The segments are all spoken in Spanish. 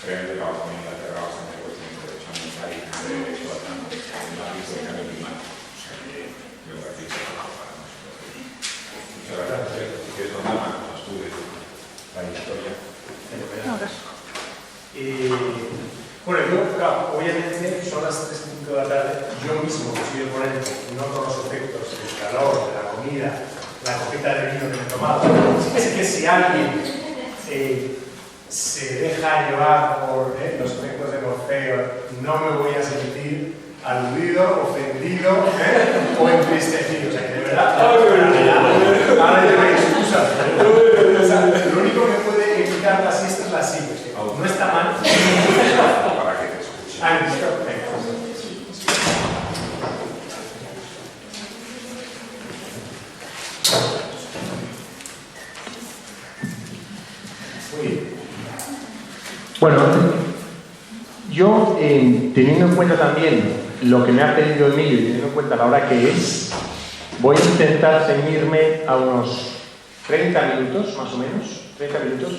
previamente trabajo en Inglaterra bastante cuestión de derecho ambiental y de derecho a en la lista de cambio climático. O sea que creo que aquí se trabaja para nosotros. Muchas gracias. Si quieres contar más cosas tú de la historia. Bueno, yo, claro, obviamente son las 3:05 de la tarde, yo mismo que soy el ponente, noto los efectos del calor, de la comida, la copita de vino que me he tomado. Es que si alguien se deja llevar por los efectos de Morfeo, no me voy a sentir aludido, ofendido o entristecido. O sea, que de verdad, ahora ya no hay excusas. Lo único que puede evitar la siesta es la silla. No está mal. Para que te escuchen. Muy bien. Bueno, yo teniendo en cuenta también lo que me ha pedido Emilio y teniendo en cuenta la hora que es, voy a intentar ceñirme a unos 30 minutos, más o menos, 30 minutos,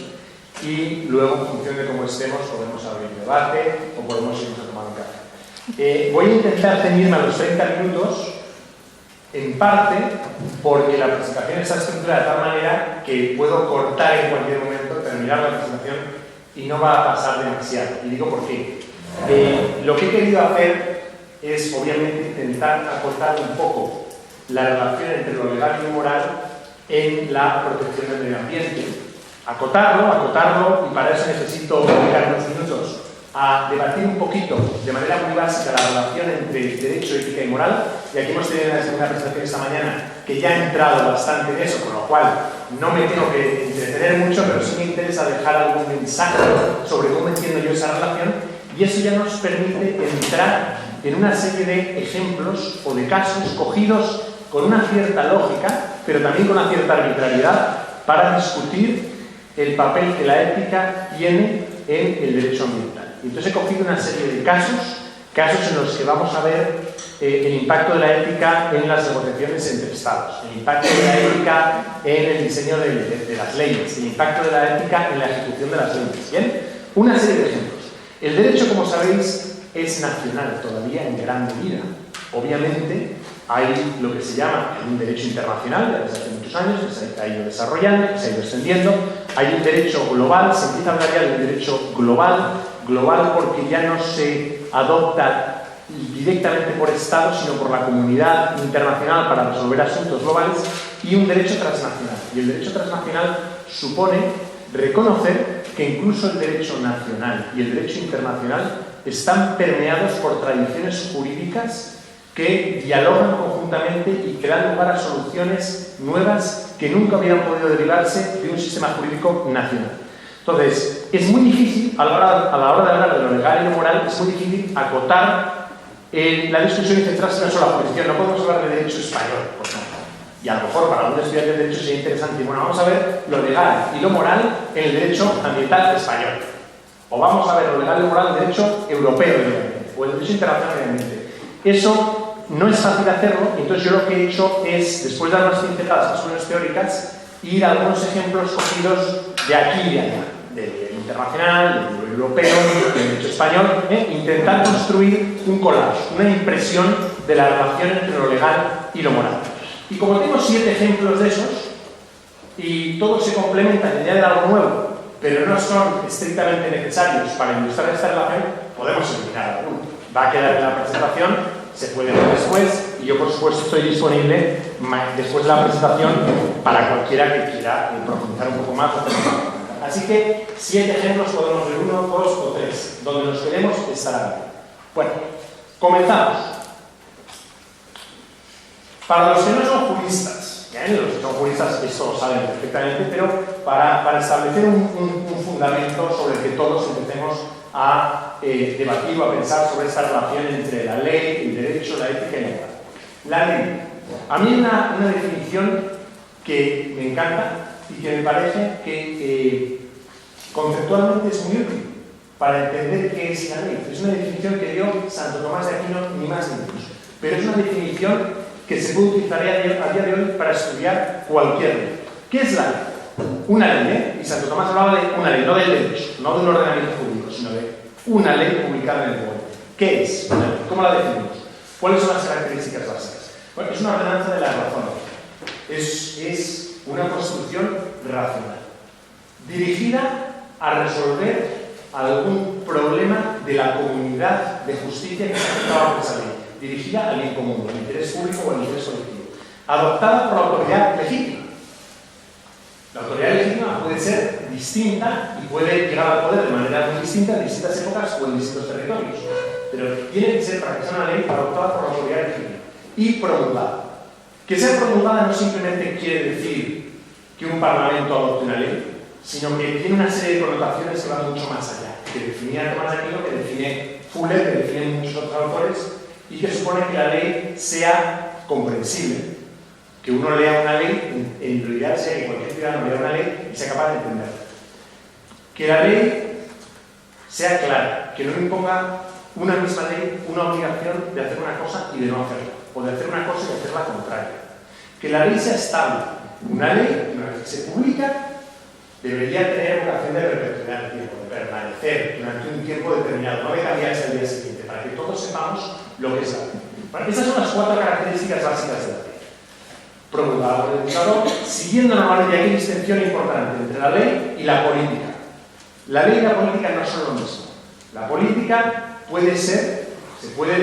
y luego, en función de cómo estemos, podemos abrir debate o podemos irnos a tomar un café. Voy a intentar ceñirme a los 30 minutos, en parte porque la presentación está estructurada de tal manera que puedo cortar en cualquier momento, terminar la presentación y no va a pasar demasiado. Y digo por qué. Lo que he querido hacer es, obviamente, intentar acotar un poco la relación entre lo legal y lo moral en la protección del medio ambiente. Acotarlo, y para eso necesito dedicar unos minutos a debatir un poquito, de manera muy básica, la relación entre derecho, ética y moral. Y aquí hemos tenido una presentación esta mañana que ya ha entrado bastante en eso, con lo cual no me tengo que entretener mucho, pero sí me interesa dejar algún mensaje sobre cómo entiendo yo esa relación, y eso ya nos permite entrar en una serie de ejemplos o de casos cogidos con una cierta lógica, pero también con una cierta arbitrariedad, para discutir el papel que la ética tiene en el derecho ambiental. Entonces he cogido una serie de casos en los que vamos a ver el impacto de la ética en las negociaciones entre Estados, el impacto de la ética en el diseño de las leyes, el impacto de la ética en la ejecución de las leyes. ¿Bien? Una serie de ejemplos. El derecho, como sabéis, es nacional todavía en gran medida. Obviamente, hay lo que se llama un derecho internacional, ya desde hace muchos años, que se ha ido desarrollando, que se ha ido extendiendo. Hay un derecho global, se empieza a hablar ya de un derecho global porque ya no se adopta directamente por Estado, sino por la comunidad internacional para resolver asuntos globales, y un derecho transnacional. Y el derecho transnacional supone reconocer que incluso el derecho nacional y el derecho internacional están permeados por tradiciones jurídicas que dialogan conjuntamente y que dan lugar a soluciones nuevas que nunca hubieran podido derivarse de un sistema jurídico nacional. Entonces, es muy difícil, a la hora de hablar de lo legal y lo moral, es muy difícil acotar la discusión y centrarse en una sola jurisdicción. No podemos hablar de derecho español, por ejemplo. Y a lo mejor para algún estudiante de derecho sería interesante. Bueno, vamos a ver lo legal y lo moral en el derecho ambiental español. O vamos a ver lo legal y lo moral en el derecho europeo del medio ambiente, o el derecho internacional del medio ambiente. Eso no es fácil hacerlo, y entonces yo lo que he hecho es, después de dar unas pinceladas más o menos teóricas, ir a algunos ejemplos cogidos de aquí y de allá, del internacional, del europeo, del derecho español, intentar construir un collage, una impresión de la relación entre lo legal y lo moral. Y como tengo 7 ejemplos de esos, y todos se complementan y añaden algo nuevo, pero no son estrictamente necesarios para ilustrar esta relación, podemos eliminar alguno. Va a quedar en la presentación, se puede ver después, y yo por supuesto estoy disponible después de la presentación para cualquiera que quiera profundizar un poco más. Así que 7 ejemplos podemos ver, 1, 2 o 3. Donde nos queremos estará bien. Bueno, comenzamos. Para los que no son juristas, los que son juristas esto lo saben perfectamente, pero para establecer un fundamento sobre el que todos empecemos a debatir o a pensar sobre esta relación entre la ley, el derecho, la ética y la moral. La ley. A mí hay una definición que me encanta y que me parece que conceptualmente es muy útil para entender qué es la ley. Es una definición que dio Santo Tomás de Aquino, ni más ni menos. Pero es una definición que se puede utilizar a día de hoy para estudiar cualquier ley. ¿Qué es la ley? Una ley, y Santo Tomás hablaba de una ley, no del derecho, no de un ordenamiento jurídico, sino de una ley publicada en el BOE. ¿Qué es una ley? ¿Cómo la definimos? ¿Cuáles son las características básicas? Bueno, es una ordenanza de la razón. Es una constitución racional, dirigida a resolver algún problema de la comunidad de justicia que se afectaba por esa ley, dirigida al bien común, al interés público o al interés colectivo, adoptada por la autoridad legítima. La autoridad legítima puede ser distinta y puede llegar al poder de manera muy distinta en distintas épocas o en distintos territorios, pero tiene que ser, para que sea una ley, adoptada por la autoridad legítima y promulgada. Que sea promulgada no simplemente quiere decir que un parlamento adopte una ley, sino que tiene una serie de connotaciones que van mucho más allá, que definía Tomás de Aquino, que define Fuller, que definen muchos otros autores, y que supone que la ley sea comprensible, que uno lea una ley, en realidad sea que cualquier ciudadano lea una ley y sea capaz de entenderla. Que la ley sea clara, que no imponga una misma ley una obligación de hacer una cosa y de no hacerla, o de hacer una cosa y de hacer la contraria. Que la ley sea estable. Una ley, una vez que se publica, debería tener vocación de perpetuidad en el tiempo, de permanecer durante un tiempo determinado, no de cambiarse al día siguiente, para que todos sepamos lo que es la ley. Bueno, estas son las 4 características básicas de la ley. Promulgada por el dictador, siguiendo normalmente, hay una distinción importante entre la ley y la política. La ley y la política no son lo mismo. La política puede ser, se puede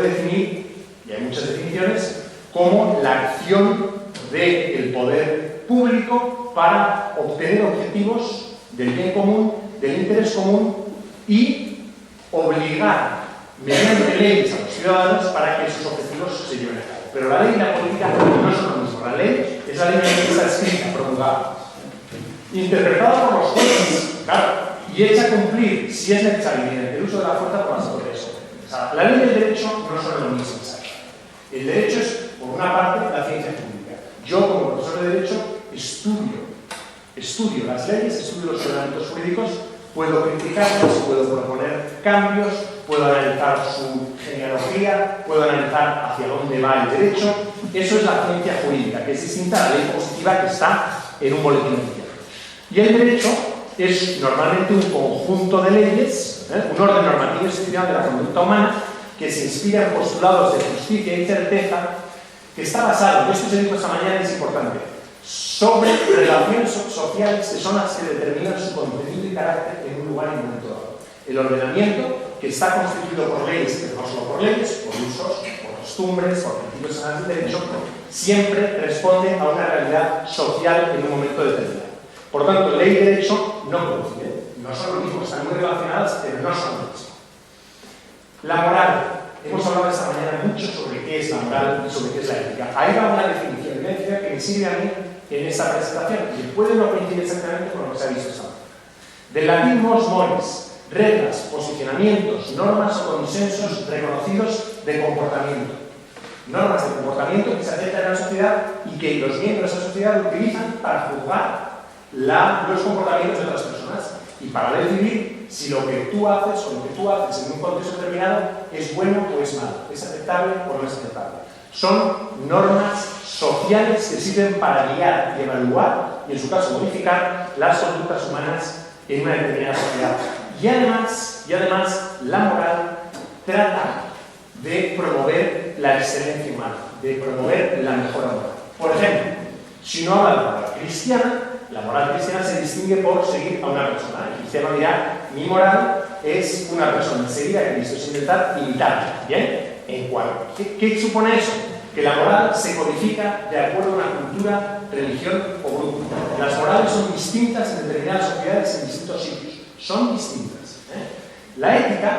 definir, y hay muchas definiciones, como la acción del poder público para obtener objetivos del bien común, del interés común y obligar mediante leyes a los ciudadanos para que esos objetivos se lleven a cabo. Pero la ley y la política no son lo mismo. La ley es la ley que está escrita, promulgada, interpretada por los jueces, claro, y hecha cumplir, si es necesario, mediante el uso de la fuerza por las autoridades. O sea, la ley y el derecho no son lo mismo. El derecho es, por una parte, la ciencia jurídica. Yo, como profesor de derecho, estudio las leyes, estudio los ordenamientos jurídicos, puedo criticarlos, puedo proponer cambios, puedo analizar su genealogía, puedo analizar hacia dónde va el derecho. Eso es la ciencia jurídica, que es distinta a la ley positiva que está en un boletín oficial. Y el derecho es normalmente un conjunto de leyes, un orden normativo esencial de la conducta humana, que se inspira en postulados de justicia y certeza, que está basado, y esto se dijo esta mañana y es importante, sobre relaciones sociales que son las que determinan su contenido y carácter en un lugar y momento dado. El ordenamiento, que está constituido por leyes, pero no solo por leyes, por usos, por costumbres, por principios generales del derecho, siempre responde a una realidad social en un momento determinado. Por tanto, ley y derecho no coinciden, no son lo mismo, están muy relacionadas, pero no son lo mismo. La moral. Hemos hablado esta mañana mucho sobre qué es la moral y sobre qué es la ética. Ahí va una definición que me sirve a mí en esta presentación, que puede no coincidir exactamente con lo que se ha visto esta mañana. Del latín mos mores, reglas, posicionamientos, normas o consensos reconocidos de comportamiento. Normas de comportamiento que se aceptan en la sociedad y que los miembros de esa sociedad utilizan para juzgar los comportamientos de otras personas y para decidir si lo que tú haces o lo que tú haces en un contexto determinado es bueno o es malo, es aceptable o no es aceptable. Son normas sociales que sirven para guiar y evaluar y en su caso modificar las conductas humanas en una determinada sociedad. Y además la moral trata de promover la excelencia humana, de promover la mejora moral. Por ejemplo, si no habla de moral cristiana, la moral cristiana se distingue por seguir a una persona. El cristiano dirá, mi moral es una persona, seguir a Cristo, sin intentar imitarle. ¿Bien? ¿En cuál? ¿Qué supone eso? Que la moral se codifica de acuerdo a una cultura, religión o grupo. Las morales son distintas en determinadas sociedades en distintos sitios. Son distintas. La ética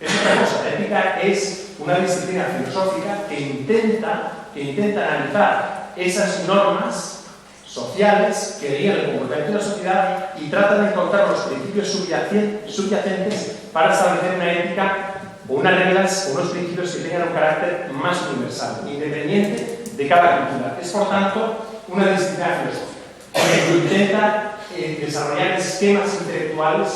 es otra cosa. La ética es una disciplina filosófica que intenta analizar esas normas sociales que guían el comportamiento de la sociedad y tratan de encontrar los principios subyacentes para establecer una ética o unas reglas o unos principios que tengan un carácter más universal, independiente de cada cultura. Es, por tanto, una disciplina filosófica que intenta desarrollar esquemas intelectuales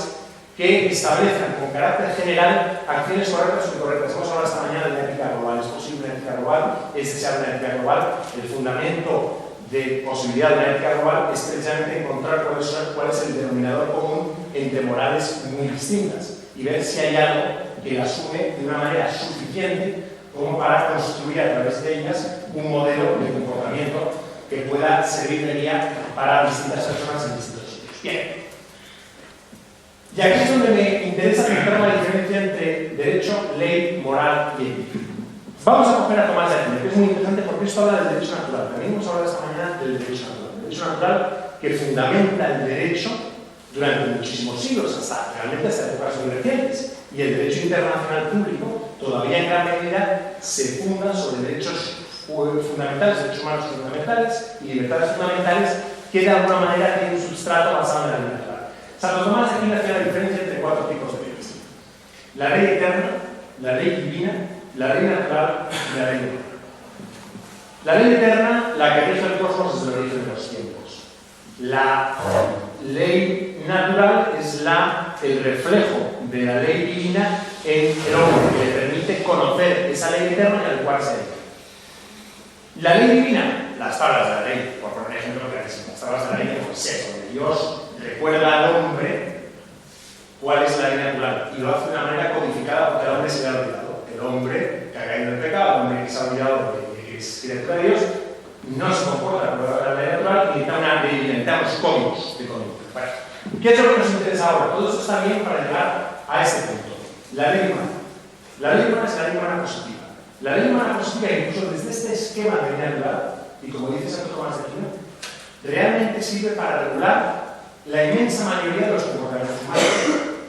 que establezcan con carácter general acciones correctas o incorrectas. Hemos hablado esta mañana de la ética global. ¿Es posible una ética global? ¿Es deseable una ética global? El fundamento de posibilidad de una ética global es precisamente encontrar cuál es el denominador común entre morales muy distintas y ver si hay algo que la asume de una manera suficiente como para construir a través de ellas un modelo de comportamiento que pueda servir de guía para distintas personas en distintos sitios. Bien. Y aquí es donde me interesa fijar la diferencia entre derecho, ley, moral y ética. Vamos a coger a Tomás de Aquino, que es muy interesante porque esto habla del derecho natural. También hemos hablado esta mañana del derecho natural. El derecho natural que fundamenta el derecho durante muchísimos siglos, realmente hasta épocas muy recientes. Y el derecho internacional público, todavía en gran medida, se funda sobre derechos fundamentales, derechos humanos fundamentales y libertades fundamentales que de alguna manera tienen un sustrato basado en la ley natural. Santo Tomás de Aquino hacía la diferencia entre 4 tipos de leyes: la ley eterna, la ley divina, la ley natural y la ley humana. La ley eterna, la que rige el cosmos desde el origen de los tiempos. La ley natural es el reflejo de la ley divina en el hombre, que le permite conocer esa ley eterna y adecuarse a ella. La ley divina, las tablas de la ley, por poner un ejemplo clarísimo, las tablas de la ley de Moisés, donde Dios recuerda al hombre cuál es la ley natural y lo hace de una manera codificada porque el hombre se le ha olvidado. El hombre que ha caído en el pecado, el hombre que se ha olvidado de que es criatura de Dios, no se comporta por la ley natural y necesitamos códigos de conducta. Bueno, ¿qué es lo que nos interesa ahora? Todo esto está bien para llegar a este punto. La ley humana. La ley humana es la ley humana positiva. La ley humana positiva, incluso desde este esquema de ley natural, y como dice Santo Tomás de Aquino, realmente sirve para regular la inmensa mayoría de los comportamientos humanos.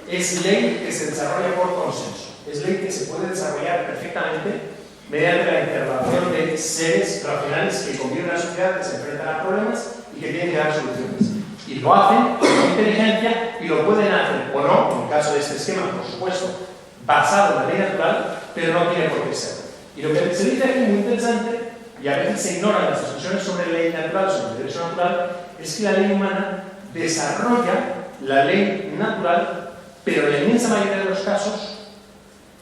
Es ley que se desarrolla por consenso. Es ley que se puede desarrollar perfectamente mediante la interrelación de seres racionales que conviven en la sociedad, que se enfrentan a problemas y que tienen que dar soluciones. Y lo hacen con inteligencia y lo pueden hacer o no, en el caso de este esquema, por supuesto, basado en la ley natural, pero no tiene por qué ser. Y lo que se dice aquí muy interesante, y a veces se ignoran las discusiones sobre ley natural, sobre el derecho natural, es que la ley humana desarrolla la ley natural, pero en la inmensa mayoría de los casos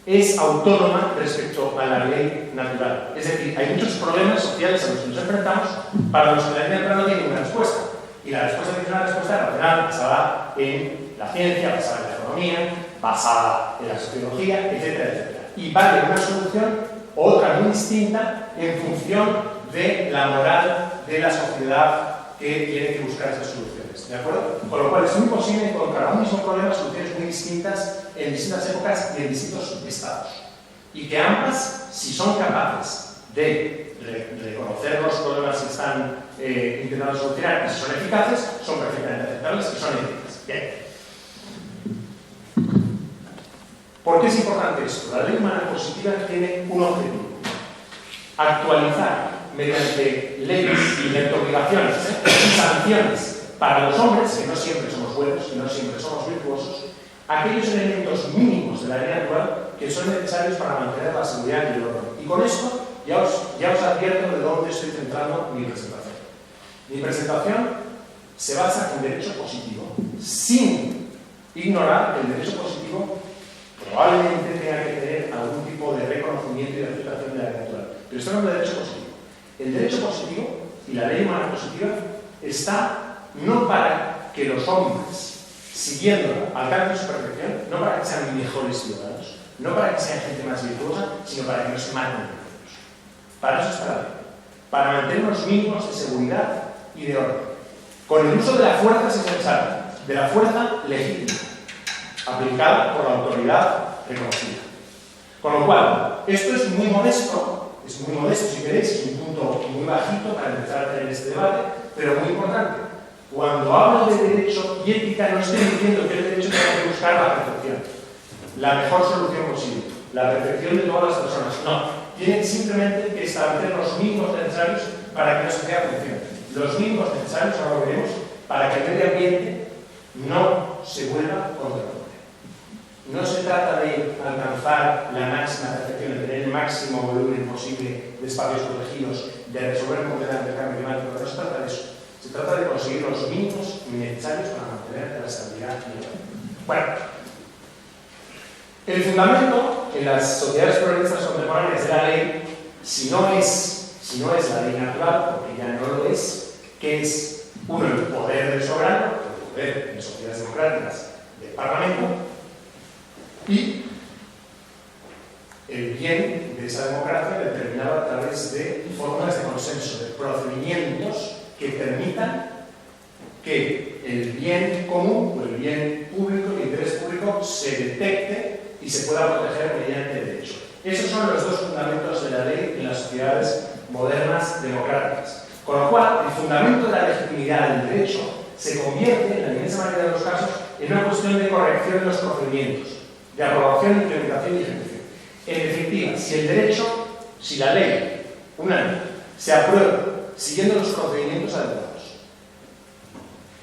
es autónoma respecto a la ley natural. Es decir, hay muchos problemas sociales a los que nos enfrentamos para los que la ley natural no tiene una respuesta. Y la respuesta tiene una respuesta racional, basada en la ciencia, basada en la economía, basada en la sociología, etcétera, etcétera. Y vale una solución, otra muy distinta, en función de la moral de la sociedad que tiene que buscar esas soluciones. ¿De acuerdo? Con lo cual es muy posible encontrar a un mismo problema soluciones muy distintas en distintas épocas y en distintos estados. Y que ambas, si son capaces de reconocer los problemas que están intentando solucionar y si son eficaces, son perfectamente aceptables y son éticas. Bien. ¿Por qué es importante esto? La ley humana positiva tiene un objetivo: actualizar mediante leyes y mediante obligaciones y sanciones para los hombres, que no siempre somos buenos, que no siempre somos virtuosos, aquellos elementos mínimos de la ley natural que son necesarios para mantener la seguridad y el orden. Y con esto ya os advierto de dónde estoy centrando mi presentación. Mi presentación se basa en derecho positivo, sin ignorar que el derecho positivo probablemente tenga que tener algún tipo de reconocimiento y de aplicación de la ley natural. Pero estoy hablando de derecho positivo. El derecho positivo y la ley humana positiva está no para que los hombres, siguiendo alcancen su perfección, no para que sean mejores ciudadanos, no para que sean gente más virtuosa, sino para que no se maten entre ellos. Para eso está la ley. Para mantener unos mínimos de seguridad y de orden. Con el uso de la fuerza si es necesario, de la fuerza legítima, aplicada por la autoridad reconocida. Con lo cual, esto es muy modesto si queréis, es un punto muy bajito para empezar a tener este debate, pero muy importante. Cuando hablo de derecho y ética, no estoy diciendo que el derecho tenga que buscar la perfección, la mejor solución posible, la perfección de todas las personas. No, tiene simplemente que establecer los mínimos necesarios para que la sociedad funcione. Los mínimos necesarios, ahora lo veremos, para que el medio ambiente no se vuelva contra el hombre. No se trata de alcanzar la máxima perfección, de tener el máximo volumen posible de espacios protegidos, de resolver completamente el cambio climático. No se trata de eso. Se trata de conseguir los mínimos necesarios para mantener la estabilidad y el orden. Bueno, el fundamento en las sociedades progresistas contemporáneas de la ley, si no es si no es la ley natural, porque ya no lo es, que es, uno, el poder del soberano, el poder en sociedades democráticas del Parlamento, y el bien de esa democracia determinado a través de fórmulas de consenso, de procedimientos que permitan que el bien común o el bien público, el interés público, se detecte y se pueda proteger mediante el derecho. Esos son los dos fundamentos de la ley en las sociedades modernas democráticas. Con lo cual, el fundamento de la legitimidad del derecho se convierte, en la inmensa mayoría de los casos, en una cuestión de corrección de los procedimientos, de aprobación, implementación y ejecución. En definitiva, si el derecho, si la ley, una ley, se aprueba siguiendo los procedimientos adecuados,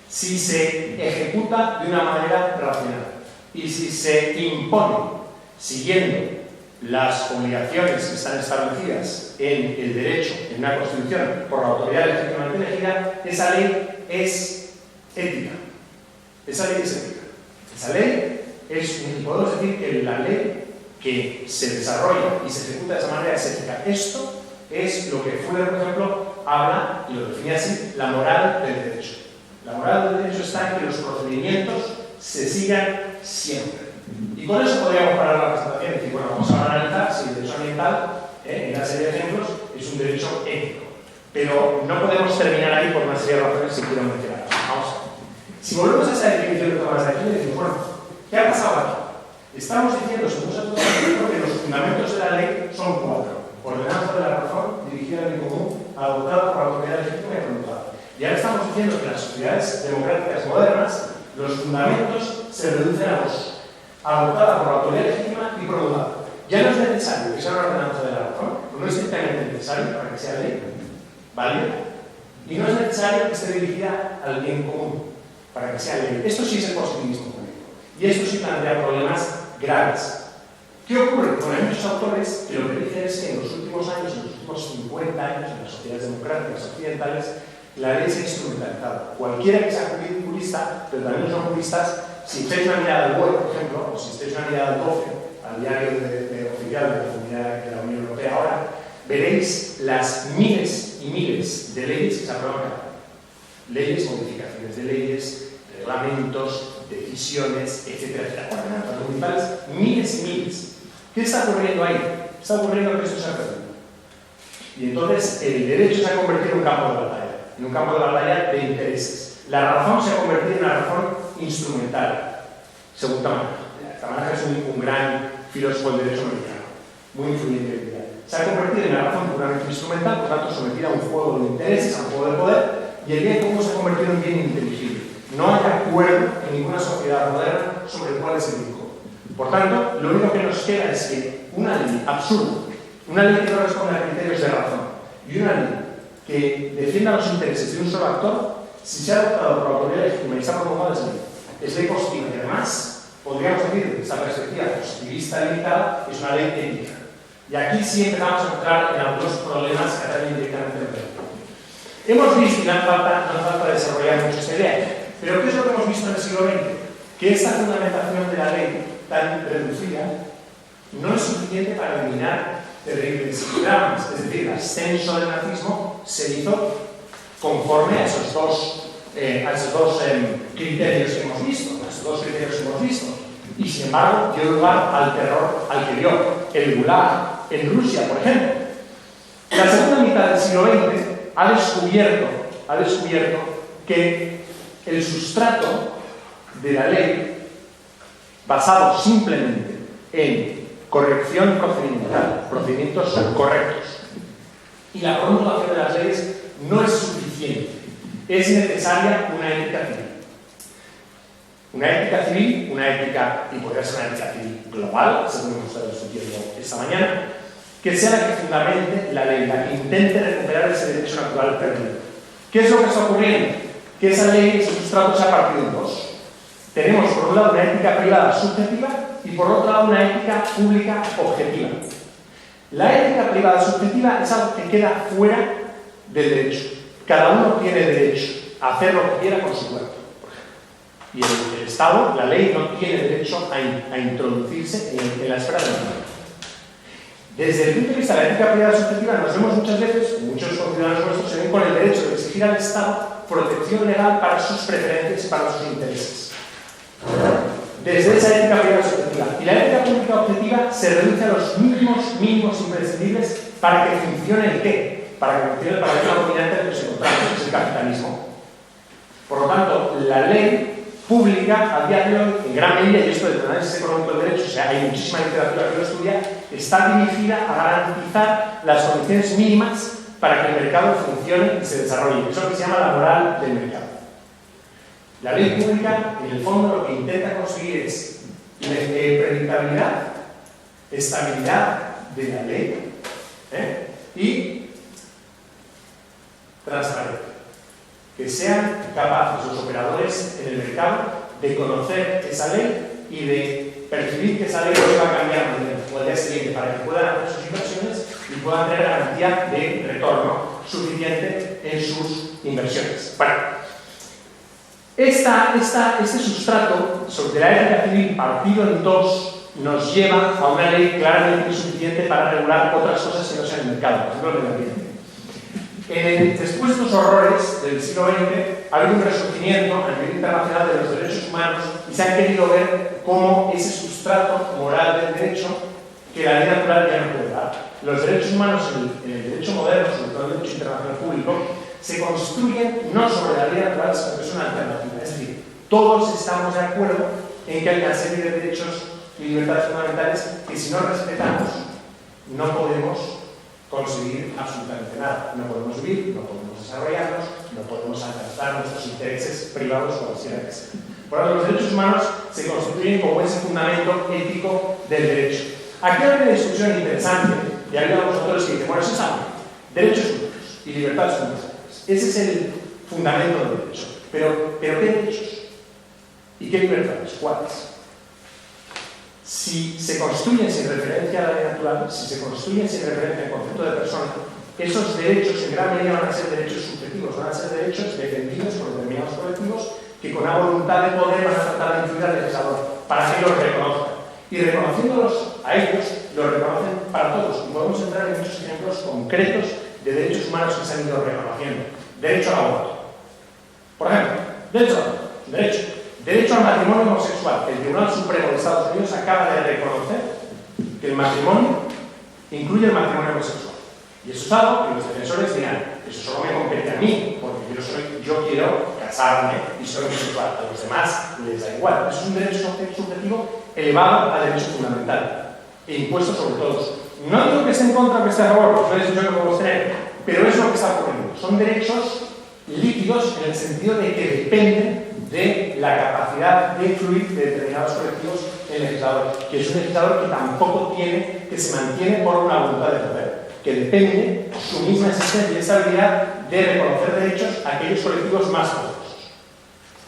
si se ejecuta de una manera racional y si se impone siguiendo las obligaciones que están establecidas en el derecho, en una Constitución, por la autoridad legítimamente elegida, esa ley es ética. Esa ley es ética. Esa ley es, podemos decir que la ley que se desarrolla y se ejecuta de esa manera es ética. Esto es lo que Fuller, por ejemplo, habla, y lo define así, la moral del derecho. La moral del derecho está en que los procedimientos se sigan siempre. Y con eso podríamos parar la presentación y decir, bueno, vamos a analizar si el derecho ambiental, en una serie de ejemplos, es un derecho ético. Pero no podemos terminar ahí por una serie de razones que quiero mencionar. Vamos a ver. Si volvemos a esa definición de Tomás de Aquino, decimos, bueno, ¿qué ha pasado aquí? Estamos diciendo, según Santo Tomás de Aquino, que los fundamentos de la ley son 4. Ordenanza de la razón, dirigida al bien común, adoptada por la autoridad legítima y promulgada. Y ahora estamos diciendo que en las sociedades democráticas modernas los fundamentos se reducen a 2. Adoptada por la autoridad legítima y promulgada. Ya no es necesario que sea una ordenanza de la razón, no es estrictamente necesario para que sea ley, ¿vale? Y no es necesario que esté dirigida al bien común, para que sea ley. Esto sí es el positivismo político. Y esto sí plantea problemas graves. ¿Qué ocurre? Bueno, hay muchos autores que lo que dicen es que en los últimos años, en los últimos 50 años, en las sociedades democráticas occidentales, la ley se ha instrumentalizado. Cualquiera que sea jurista, pero también los no juristas, si echáis una mirada al BOE, por ejemplo, o si echáis una mirada al DOCE, al diario oficial de la Comunidad de la Unión Europea ahora, veréis las miles y miles de leyes que se aprueban cada año. Leyes, modificaciones de leyes, reglamentos, decisiones, etcétera, ordenanzas municipales, miles y miles. ¿Qué está ocurriendo ahí? Está ocurriendo que esto se ha perdido. Y entonces el derecho se ha convertido en un campo de batalla, en un campo de batalla de intereses. La razón se ha convertido en una razón instrumental, según Tamaja. Tamaja es un gran filósofo del derecho americano, muy influyente en el día. Se ha convertido en una razón puramente instrumental, por tanto sometida a un juego de intereses, a un juego de poder, y el bien común se ha convertido en bien inteligible. No hay acuerdo en ninguna sociedad moderna sobre cuál es el bien común. Por tanto, lo único que nos queda es que una ley absurda, una ley que no responde a criterios de razón, y una ley que defienda los intereses de un solo actor, si se ha adoptado por la autoridad legítima y se ha promulgado es ley positiva. Y además, podríamos decir, desde esta perspectiva positivista limitada, es una ley ética. Y aquí sí empezamos a entrar en algunos problemas que atañen directamente al derecho. Hemos visto, y no falta desarrollar mucho esta idea, pero ¿qué es lo que hemos visto en el siglo XX? Que esta fundamentación de la ley tan reducida no es suficiente para eliminar terribles dramas. Es decir, el ascenso del nazismo se hizo conforme a esos dos criterios que hemos visto, y sin embargo dio lugar al terror al que dio el Gulag en Rusia, por ejemplo. La segunda mitad del siglo XX ha descubierto que el sustrato de la ley, basado simplemente en corrección procedimental, procedimientos correctos, y la promulgación de las leyes no es suficiente. Es necesaria una ética civil. Una ética civil, y podría ser una ética civil global, según hemos estado discutiendo esta mañana, que sea la que fundamente la ley, la que intente recuperar ese derecho natural perdido. ¿Qué es lo que está ocurriendo? Que esa ley, ese sustrato se ha partido en dos. Tenemos por un lado una ética privada subjetiva y por otro lado una ética pública objetiva. La ética privada subjetiva es algo que queda fuera del derecho. Cada uno tiene derecho a hacer lo que quiera con su cuerpo, por ejemplo. Y el Estado, la ley, no tiene derecho a introducirse en la esfera del mundo. Desde el punto de vista de la ética privada subjetiva, nos vemos muchas veces, muchos conciudadanos nuestros se ven con el derecho de exigir al Estado protección legal para sus preferencias y para sus intereses. Desde esa ética privada subjetiva. Y la ética pública objetiva se reduce a los mínimos imprescindibles para que funcione el qué, para que funcione el paradigma dominante del que nos encontramos, que es el capitalismo. Por lo tanto, la ley pública, a día de hoy, en gran medida, y esto del análisis económico del derecho, o sea, hay muchísima literatura que lo estudia, está dirigida a garantizar las condiciones mínimas para que el mercado funcione y se desarrolle. Eso es lo que se llama la moral del mercado. La ley pública, en el fondo, lo que intenta conseguir es predictabilidad, estabilidad de la ley y transparencia. Que sean capaces los operadores en el mercado de conocer esa ley y de percibir que esa ley no va a cambiar al día siguiente para que puedan hacer sus inversiones y puedan tener garantía de retorno suficiente en sus inversiones. Bueno, este sustrato sobre la ética civil partido en dos nos lleva a una ley claramente insuficiente para regular otras cosas que no sean el mercado, por ejemplo el medio ambiente. Después de estos horrores del siglo XX, ha habido un resurgimiento a nivel internacional de los derechos humanos y se han querido ver cómo ese sustrato moral del derecho que la ley natural ya no puede dar. Los derechos humanos en el derecho moderno, sobre todo en el derecho internacional público, se construyen no sobre la ley natural, sino que es una alternativa. Es decir, todos estamos de acuerdo en que hay una serie de derechos y libertades fundamentales que si no respetamos no podemos conseguir absolutamente nada. No podemos vivir, no podemos desarrollarnos, no podemos alcanzar nuestros intereses privados cualquiera que sean. Por lo tanto, los derechos humanos se constituyen como ese fundamento ético del derecho. Aquí hay una discusión interesante, y hay algunos autores que dicen, bueno, eso es algo, derechos humanos y libertades fundamentales. Ese es el fundamento del derecho. Pero ¿qué derechos? ¿Y qué libertades? ¿Cuáles? Si se construyen sin referencia a la ley natural, si se construyen sin referencia al concepto de persona, esos derechos en gran medida van a ser derechos subjetivos, van a ser derechos defendidos por determinados colectivos que con una voluntad de poder van a tratar de influir al legislador para que los reconozcan. Y reconociéndolos a ellos, los reconocen para todos. Y podemos entrar en muchos ejemplos concretos de derechos humanos que se han ido reconociendo. Derecho al aborto. Por ejemplo, derecho al aborto. Derecho al matrimonio homosexual. El Tribunal Supremo de Estados Unidos acaba de reconocer que el matrimonio incluye el matrimonio homosexual. Y eso es algo que los defensores dirán, eso solo me compete a mí, porque yo quiero casarme y soy homosexual. A los demás les da igual. Eso es un derecho subjetivo elevado a derecho fundamental e impuesto sobre todos. No digo que esté en contra o que esté a favor, porque no es decisión que podemos tener, pero es lo que está ocurriendo. Son derechos líquidos en el sentido de que dependen de la capacidad de influir de determinados colectivos en el legislador, que es un legislador que tampoco tiene, que se mantiene por una voluntad de poder, que depende su misma existencia y estabilidad de reconocer derechos a aquellos colectivos más poderosos.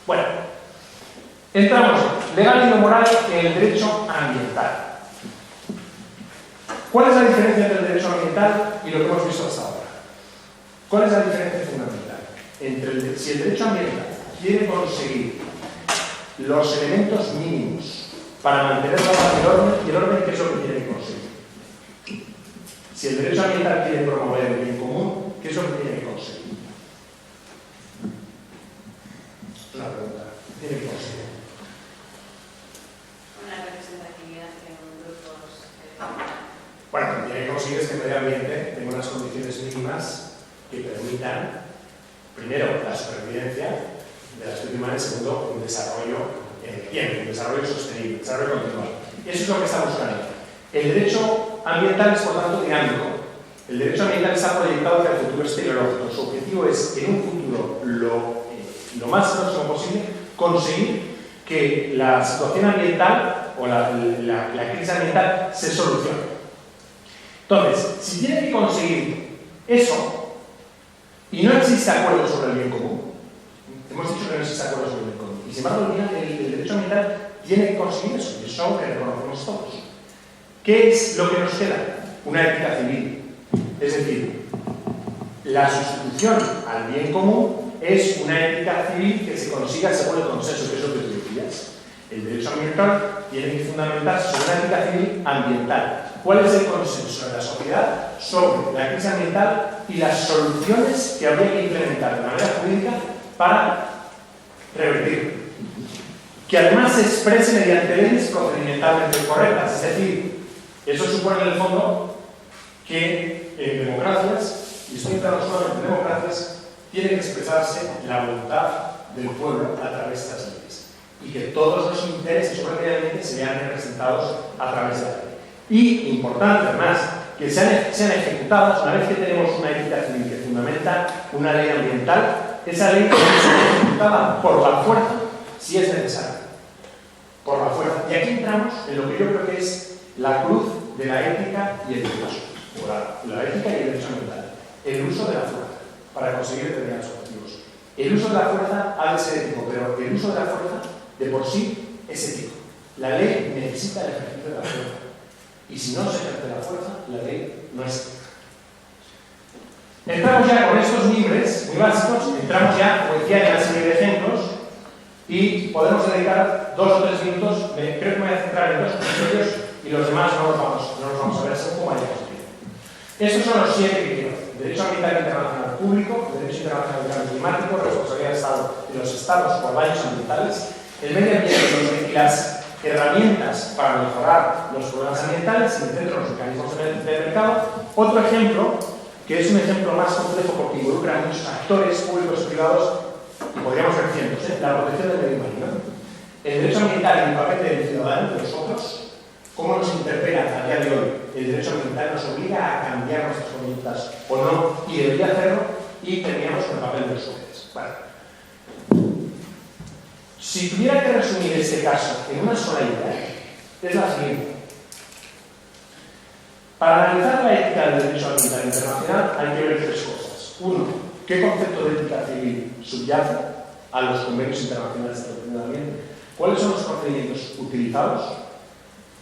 Bueno, entramos legal y no moral en el derecho ambiental. ¿Cuál es la diferencia entre el derecho ambiental y lo que hemos visto hasta ahora? ¿Cuál es la diferencia fundamental? Entre si el derecho ambiental quiere conseguir los elementos mínimos para mantener la paz y el orden, ¿qué es lo que tiene que conseguir? Si el derecho ambiental quiere promover el bien común, ¿qué es lo que tiene que conseguir? Una pregunta. ¿Qué tiene que conseguir? Una representatividad en grupos. Bueno, lo que tiene que conseguir es que el medio ambiente tenga unas condiciones mínimas que permitan, primero, la supervivencia de la especie humana y, segundo, un desarrollo un desarrollo sostenible, un desarrollo continuado. Y eso es lo que está buscando. El derecho ambiental es, por tanto, dinámico. El derecho ambiental está proyectado hacia el futuro teleológico. Su objetivo es, en un futuro lo más próximo posible, conseguir que la situación ambiental o la crisis ambiental se solucione. Entonces, si tiene que conseguir eso y no existe acuerdo sobre el bien común, hemos dicho que no existe acuerdo sobre el bien común, y sin embargo el derecho ambiental tiene que conseguir eso, y eso es algo que reconocemos todos. ¿Qué es lo que nos queda? Una ética civil. Es decir, la sustitución al bien común es una ética civil que se consiga según el consenso, que es lo que tú decías. El derecho ambiental tiene que fundamentarse sobre una ética civil ambiental. cuál es el consenso en la sociedad sobre la crisis ambiental y las soluciones que habría que implementar de manera jurídica para revertirlo. Que además se exprese mediante leyes procedimentalmente correctas, es decir, eso supone en el fondo que en democracias, y estoy entrando solamente en democracias, tiene que expresarse la voluntad del pueblo a través de estas leyes y que todos los intereses ordinariamente se vean representados a través de la ley. Y, importante además, que sean ejecutadas una vez que tenemos una ética civil que fundamenta una ley ambiental, esa ley tiene que ser ejecutada por la fuerza si es necesario. Por la fuerza. Y aquí entramos en lo que yo creo que es la cruz de la ética y el derecho. O la ética y el derecho ambiental. El uso de la fuerza para conseguir determinados objetivos. El uso de la fuerza ha de ser ético, pero el uso de la fuerza de por sí es ético. La ley necesita el ejercicio de la fuerza. Y si no se ejerce la fuerza, la ley no es ética. Entramos ya con estos mimbres muy básicos, entramos ya, como decía, en una serie de ejemplos y podemos dedicar 2 o 3 minutos, creo que me voy a centrar en 2 episodios y los demás no los vamos a ver según vaya posible. Estos son los 7 que quiero. Derecho ambiental internacional público, derecho internacional de cambio climático, responsabilidad del Estado y los Estados por daños ambientales, el medio ambiente y las herramientas para mejorar los problemas ambientales y dentro de los mecanismos de mercado. Otro ejemplo, que es un ejemplo más complejo porque involucra a muchos actores públicos y privados, y podríamos ver cientos, la protección del medio marino. El derecho ambiental y el papel del ciudadano, de nosotros, cómo nos interpela a día de hoy el derecho ambiental, nos obliga a cambiar nuestras conductas o no, y debería hacerlo, y terminamos con el papel de los jueces. Vale. Si tuviera que resumir este caso en una sola idea, es la siguiente. Para analizar la ética del derecho ambiental internacional hay que ver 3 cosas. 1. ¿Qué concepto de ética civil subyace a los convenios internacionales de protección del ambiente? ¿Cuáles son los procedimientos utilizados?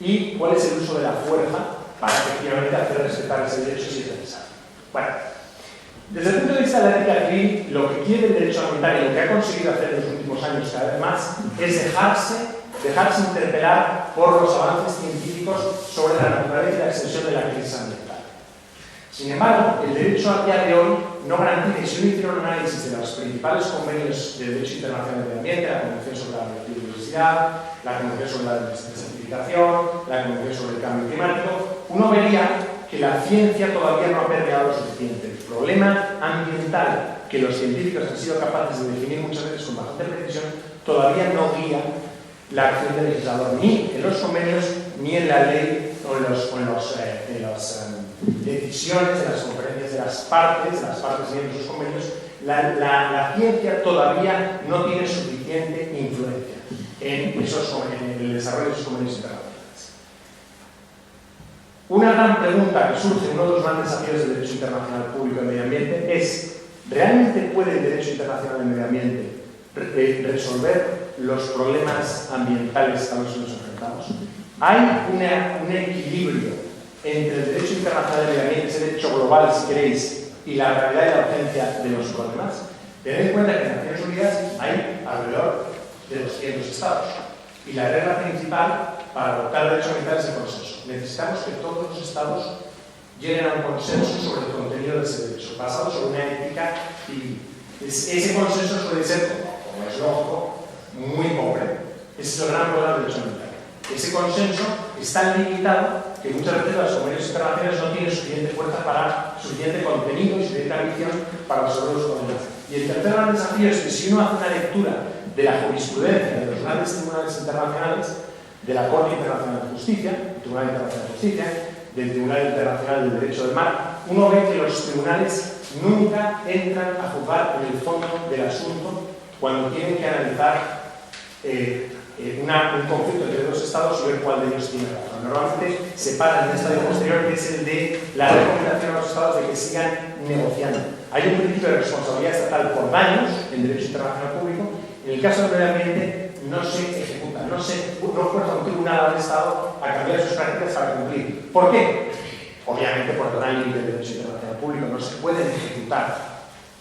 ¿Y cuál es el uso de la fuerza para efectivamente hacer respetar ese derecho si es necesario? Bueno, desde el punto de vista de la ética civil, lo que quiere el derecho ambiental y lo que ha conseguido hacer en los últimos años cada vez más es dejarse interpelar por los avances científicos sobre la naturaleza y la extensión de la crisis ambiental. Sin embargo, el derecho a día de hoy no garantiza, y si uno hiciera un análisis de los principales convenios de derecho internacional del ambiente, la Convención sobre la Biodiversidad, la Convención sobre la Desertificación, la Convención sobre el Cambio Climático, uno vería que la ciencia todavía no ha permeado lo suficiente. El problema ambiental que los científicos han sido capaces de definir muchas veces con bastante precisión todavía no guía la acción del legislador, ni en los convenios, ni en la ley o en las decisiones, en las conferencias de las partes miembros de los convenios. La ciencia todavía no tiene suficiente influencia en el desarrollo de esos convenios internacionales. Una gran pregunta que surge, uno de los grandes desafíos del derecho internacional público del medio ambiente es: ¿realmente puede el derecho internacional del medio ambiente resolver los problemas ambientales a los que nos enfrentamos? ¿Hay un equilibrio entre el derecho internacional del medio ambiente, ese derecho global, si queréis, y la realidad y la urgencia de los problemas? Tened en cuenta que en Naciones Unidas hay alrededor de 200 estados y la regla principal para adoptar el derecho ambiental es el consenso. Necesitamos que todos los estados lleguen a un consenso sobre el contenido de ese derecho, basado sobre una ética civil. Ese consenso suele ser, como es lógico, muy pobre. Ese es el gran problema del derecho ambiental. Ese consenso es tan limitado que muchas veces los convenios internacionales no tienen suficiente fuerza para suficiente contenido y suficiente ambición para resolver los problemas. Y el tercer gran desafío es que si uno hace una lectura de la jurisprudencia de los grandes tribunales internacionales, de la Corte Internacional de Justicia, del Tribunal Internacional de Justicia, del Tribunal Internacional del Derecho del Mar, uno ve que los tribunales nunca entran a juzgar en el fondo del asunto cuando tienen que analizar un conflicto entre 2 estados y ver cuál de ellos tiene razón. Normalmente se para en un estadio posterior, que es el de la recomendación a los estados de que sigan negociando. Hay un principio de responsabilidad estatal por daños en derecho internacional público. En el caso del medio ambiente no se ejecuta, no fuerza un tribunal al Estado a cambiar sus prácticas para cumplir. ¿Por qué? Obviamente por el gran límite del derecho internacional público no se pueden ejecutar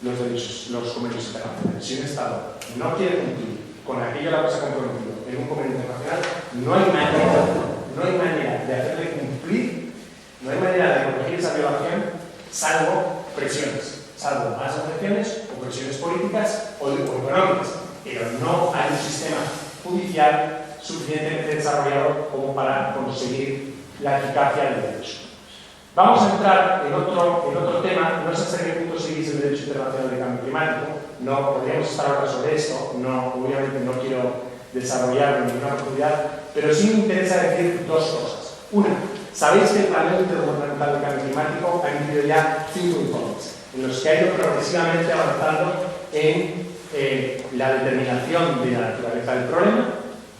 los convenios internacionales. Si un Estado no quiere cumplir con aquello a lo que se ha comprometido en un convenio internacional, no hay manera de hacerle cumplir No hay manera de corregir esa violación salvo presiones, salvo más negociaciones o presiones políticas o económicas, pero no hay un sistema judicial suficientemente desarrollado como para conseguir la eficacia del derecho. Vamos a entrar en otro tema, no sé hasta qué punto seguís el derecho internacional de cambio climático, no podríamos estar ahora sobre esto, obviamente no quiero desarrollar ninguna profundidad, pero sí me interesa decir dos cosas. Una, sabéis que el panel intergubernamental de cambio climático ha incluido ya 5 informes, en los que ha ido progresivamente avanzando en la determinación de la naturaleza del problema,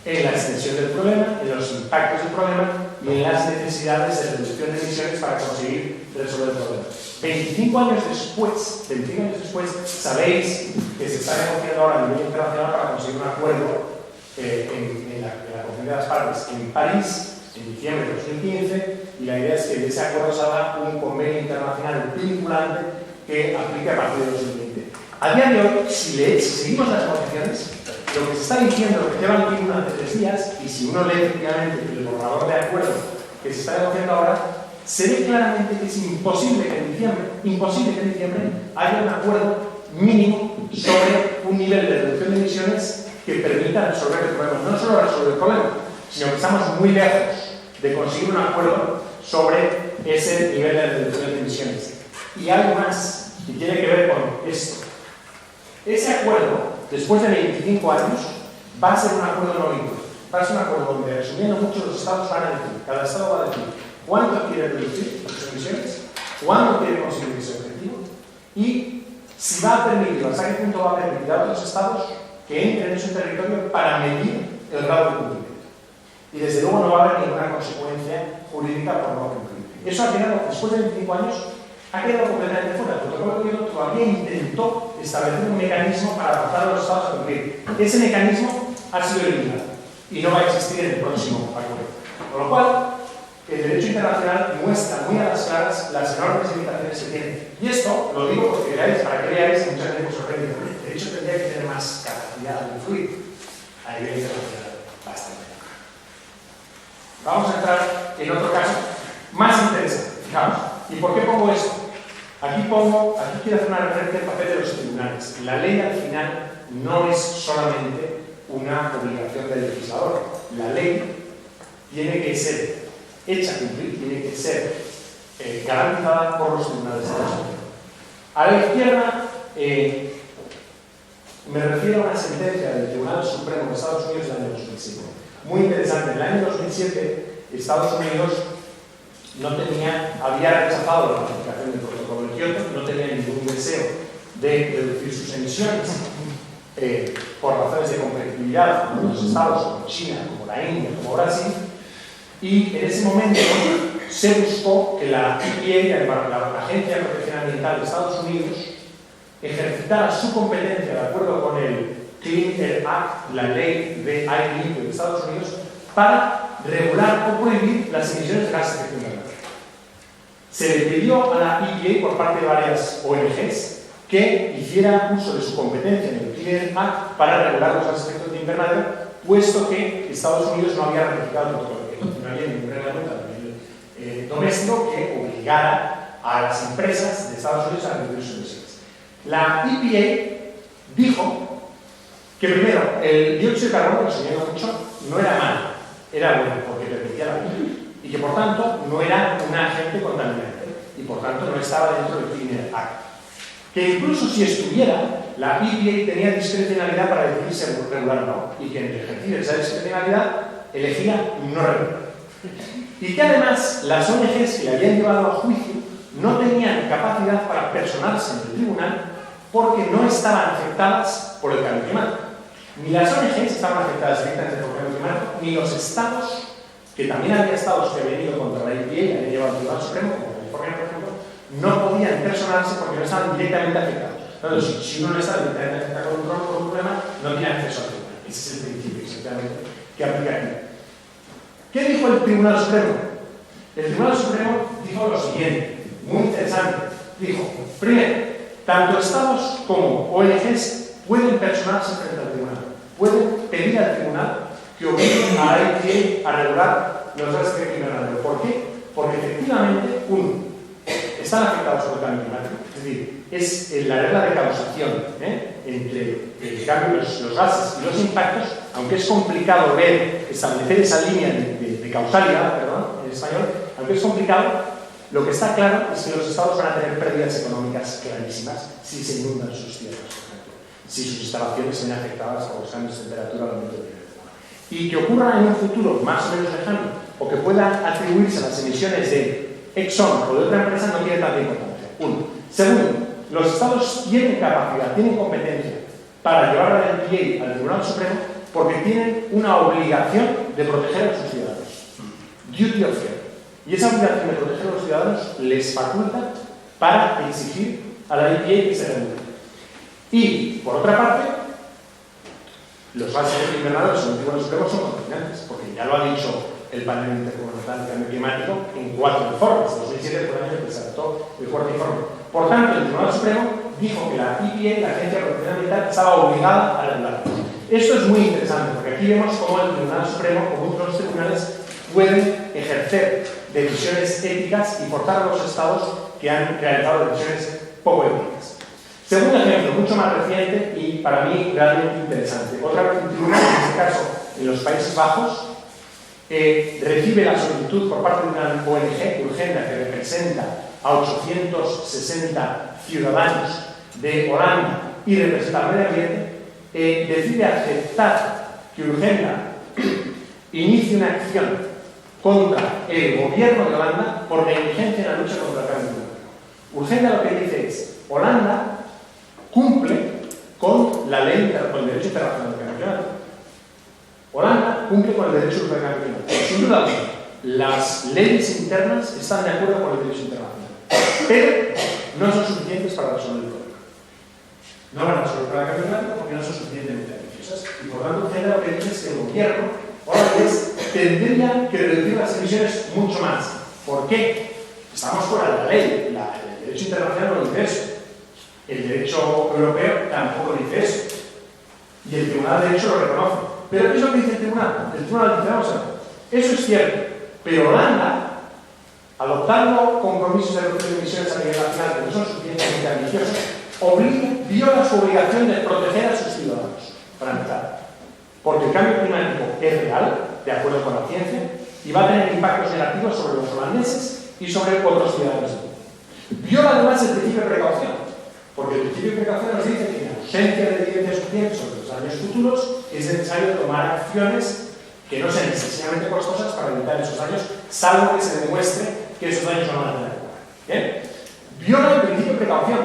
en la extensión del problema, en los impactos del problema y en las necesidades de reducción de emisiones para conseguir resolver el problema. 25 años después, sabéis que se está negociando ahora a nivel internacional para conseguir un acuerdo en la Conferencia de las Partes en París, en diciembre de 2015, y la idea es que de ese acuerdo salga un convenio internacional vinculante que aplique a partir de 2020. A día de hoy, si seguimos las negociaciones, lo que se está diciendo, lo que llevan aquí durante 3 días, y si uno lee efectivamente el borrador de acuerdo que se está negociando ahora, se ve claramente que es imposible que en diciembre haya un acuerdo mínimo sobre un nivel de reducción de emisiones que permita resolver el problema. No solo resolver el problema, sino que estamos muy lejos de conseguir un acuerdo sobre ese nivel de reducción de emisiones. Y algo más, que tiene que ver con esto. Ese acuerdo, después de 25 años, va a ser un acuerdo no vinculante. Va a ser un acuerdo donde, resumiendo mucho, los estados van a decir, cada estado va a decir cuánto quiere reducir sus emisiones, cuándo quiere conseguir ese objetivo y si va a permitir, hasta qué punto va a permitir a otros estados que entren en su territorio para medir el grado de cumplimiento. Y desde luego no va a haber ninguna consecuencia jurídica por no cumplir. Eso ha quedado, después de 25 años, ha quedado completamente fuera. El protocolo de Kioto todavía intentó establecer un mecanismo para adaptar a los estados a cumplir. Ese mecanismo ha sido eliminado y no va a existir en el próximo acuerdo. Con lo cual, el derecho internacional muestra muy a las claras las enormes limitaciones que tiene. Y esto lo digo porque para que veáis que muchas veces sorprende. El derecho tendría que tener más capacidad de influir a nivel internacional. Bastante. Vamos a entrar en otro caso más interesante. Fijaos. ¿Y por qué pongo esto? Aquí quiero hacer una referencia al papel de los tribunales. La ley al final no es solamente una obligación del legislador. La ley tiene que ser hecha cumplir, tiene que ser garantizada por los tribunales de Estados Unidos. A la izquierda me refiero a una sentencia del Tribunal Supremo de Estados Unidos del año 2007. Muy interesante. En el año 2007, Estados Unidos había rechazado la ratificación del protocolo de Kioto, no tenía ningún deseo de reducir sus emisiones por razones de competitividad, como los estados como China, como la India, como Brasil, y en ese momento se buscó que la EPA, la Agencia de Protección Ambiental de Estados Unidos, ejercitara su competencia de acuerdo con el Clean Air Act, la ley de aire limpio de Estados Unidos, para regular o prohibir las emisiones de gases de efecto invernadero. Se le pidió a la EPA por parte de varias ONGs que hiciera uso de su competencia en el Clean Air Act para regular los gases de efecto invernadero, puesto que Estados Unidos no había ratificado el protocolo, no había ningún reglamento a nivel doméstico que obligara a las empresas de Estados Unidos a reducir sus emisiones. La EPA dijo que primero, el dióxido de carbono, que se menciona mucho, no era malo, era bueno porque permitía la vida y que por tanto no era un agente contaminante y por tanto no estaba dentro del Clean Air Act. Que incluso si estuviera, la EPA tenía discrecionalidad para decidir si regular o no y que en ejercicio esa discrecionalidad elegía no regular. Y que además las ONGs que le habían llevado a juicio no tenían capacidad para personarse en el tribunal porque no estaban afectadas por el cambio climático. Ni las ONGs estaban afectadas directamente por el cambio climático, ni los estados, que también había estados que habían ido contra la EPA y habían llevado al Tribunal Supremo, como California, por ejemplo, no podían personarse porque no estaban directamente afectados. Entonces, si uno no está directamente afectado por un problema, no tiene acceso al tribunal. Ese es el principio exactamente que aplica aquí. ¿Qué dijo el Tribunal Supremo? El Tribunal Supremo dijo lo siguiente, muy interesante. Dijo, primero, tanto estados como ONGs pueden personarse frente al tribunal. Pueden pedir al tribunal que obligue a la EPA a regular los gases de efecto invernadero. ¿Por qué? Porque efectivamente, uno, están afectados por el cambio climático, es decir, es la regla de causación entre el cambio, los gases y los impactos, aunque es complicado establecer esa línea de causalidad, perdón, en español, aunque es complicado, lo que está claro es que los estados van a tener pérdidas económicas clarísimas si se inundan sus tierras, por ejemplo, si sus instalaciones se ven afectadas por los cambios de temperatura o aumento de nivel del mar. Y que ocurra en un futuro más o menos lejano, o que puedan atribuirse a las emisiones de Exxon o de otra empresa, no tiene tanta importancia. Uno. Segundo, los estados tienen capacidad, tienen competencia para llevar a la EPA al Tribunal Supremo porque tienen una obligación de proteger a sus ciudadanos. Duty of care. Y esa obligación de proteger a los ciudadanos les faculta para exigir a la EPA que se regule. Y, por otra parte, los gases invernaderos en el Tribunal Supremo son contaminantes, porque ya lo ha dicho el panel intergubernamental de cambio climático en 4 informes. 2007 fue el año que se adoptó el cuarto informe. Por tanto, el Tribunal Supremo dijo que la EPA, la Agencia de Protección Ambiental, estaba obligada a regular. Esto es muy interesante, porque aquí vemos cómo el Tribunal Supremo, como otros tribunales, pueden ejercer decisiones éticas y forzar a los estados que han realizado decisiones poco éticas. Segundo ejemplo, mucho más reciente y para mí realmente interesante. Otra tribunal, en este caso en los Países Bajos, recibe la solicitud por parte de una ONG, Urgenda, que representa a 860 ciudadanos de Holanda y representa al medio ambiente, decide aceptar que Urgenda inicie una acción contra el gobierno de Holanda por negligencia en la lucha contra el cambio climático. Urgenda lo que dice es: Holanda cumple con la ley, con el derecho internacional del cambio climático. Holanda cumple con el derecho del cambio climático. Sin duda alguna, las leyes internas están de acuerdo con el derecho internacional, pero no son suficientes para resolver el problema. No van a resolver el cambio climático porque no son suficientemente ambiciosas. Y por tanto, Urgenda lo que dice es que el gobierno holandés tendría que reducir las emisiones mucho más. ¿Por qué? Estamos fuera de la ley. El derecho internacional no dice eso. El derecho europeo tampoco dice eso. Y el Tribunal de Derecho lo reconoce. ¿Pero qué es lo que dice el Tribunal? El Tribunal dice: vamos a ver, eso es cierto, pero Holanda, adoptando compromisos de reducción de emisiones a nivel nacional que no son suficientemente ambiciosos, viola su obligación de proteger a sus ciudadanos, para empezar. Porque el cambio climático es real, de acuerdo con la ciencia, y va a tener impactos negativos sobre los holandeses y sobre otros ciudadanos del mundo. Viola además el principio de precaución, porque el principio de precaución nos dice que en ausencia de evidencia suficiente sobre los daños futuros es necesario tomar acciones que no sean excesivamente costosas para evitar esos daños, salvo que se demuestre que esos daños no van a tener lugar. ¿Bien? Viola el principio de precaución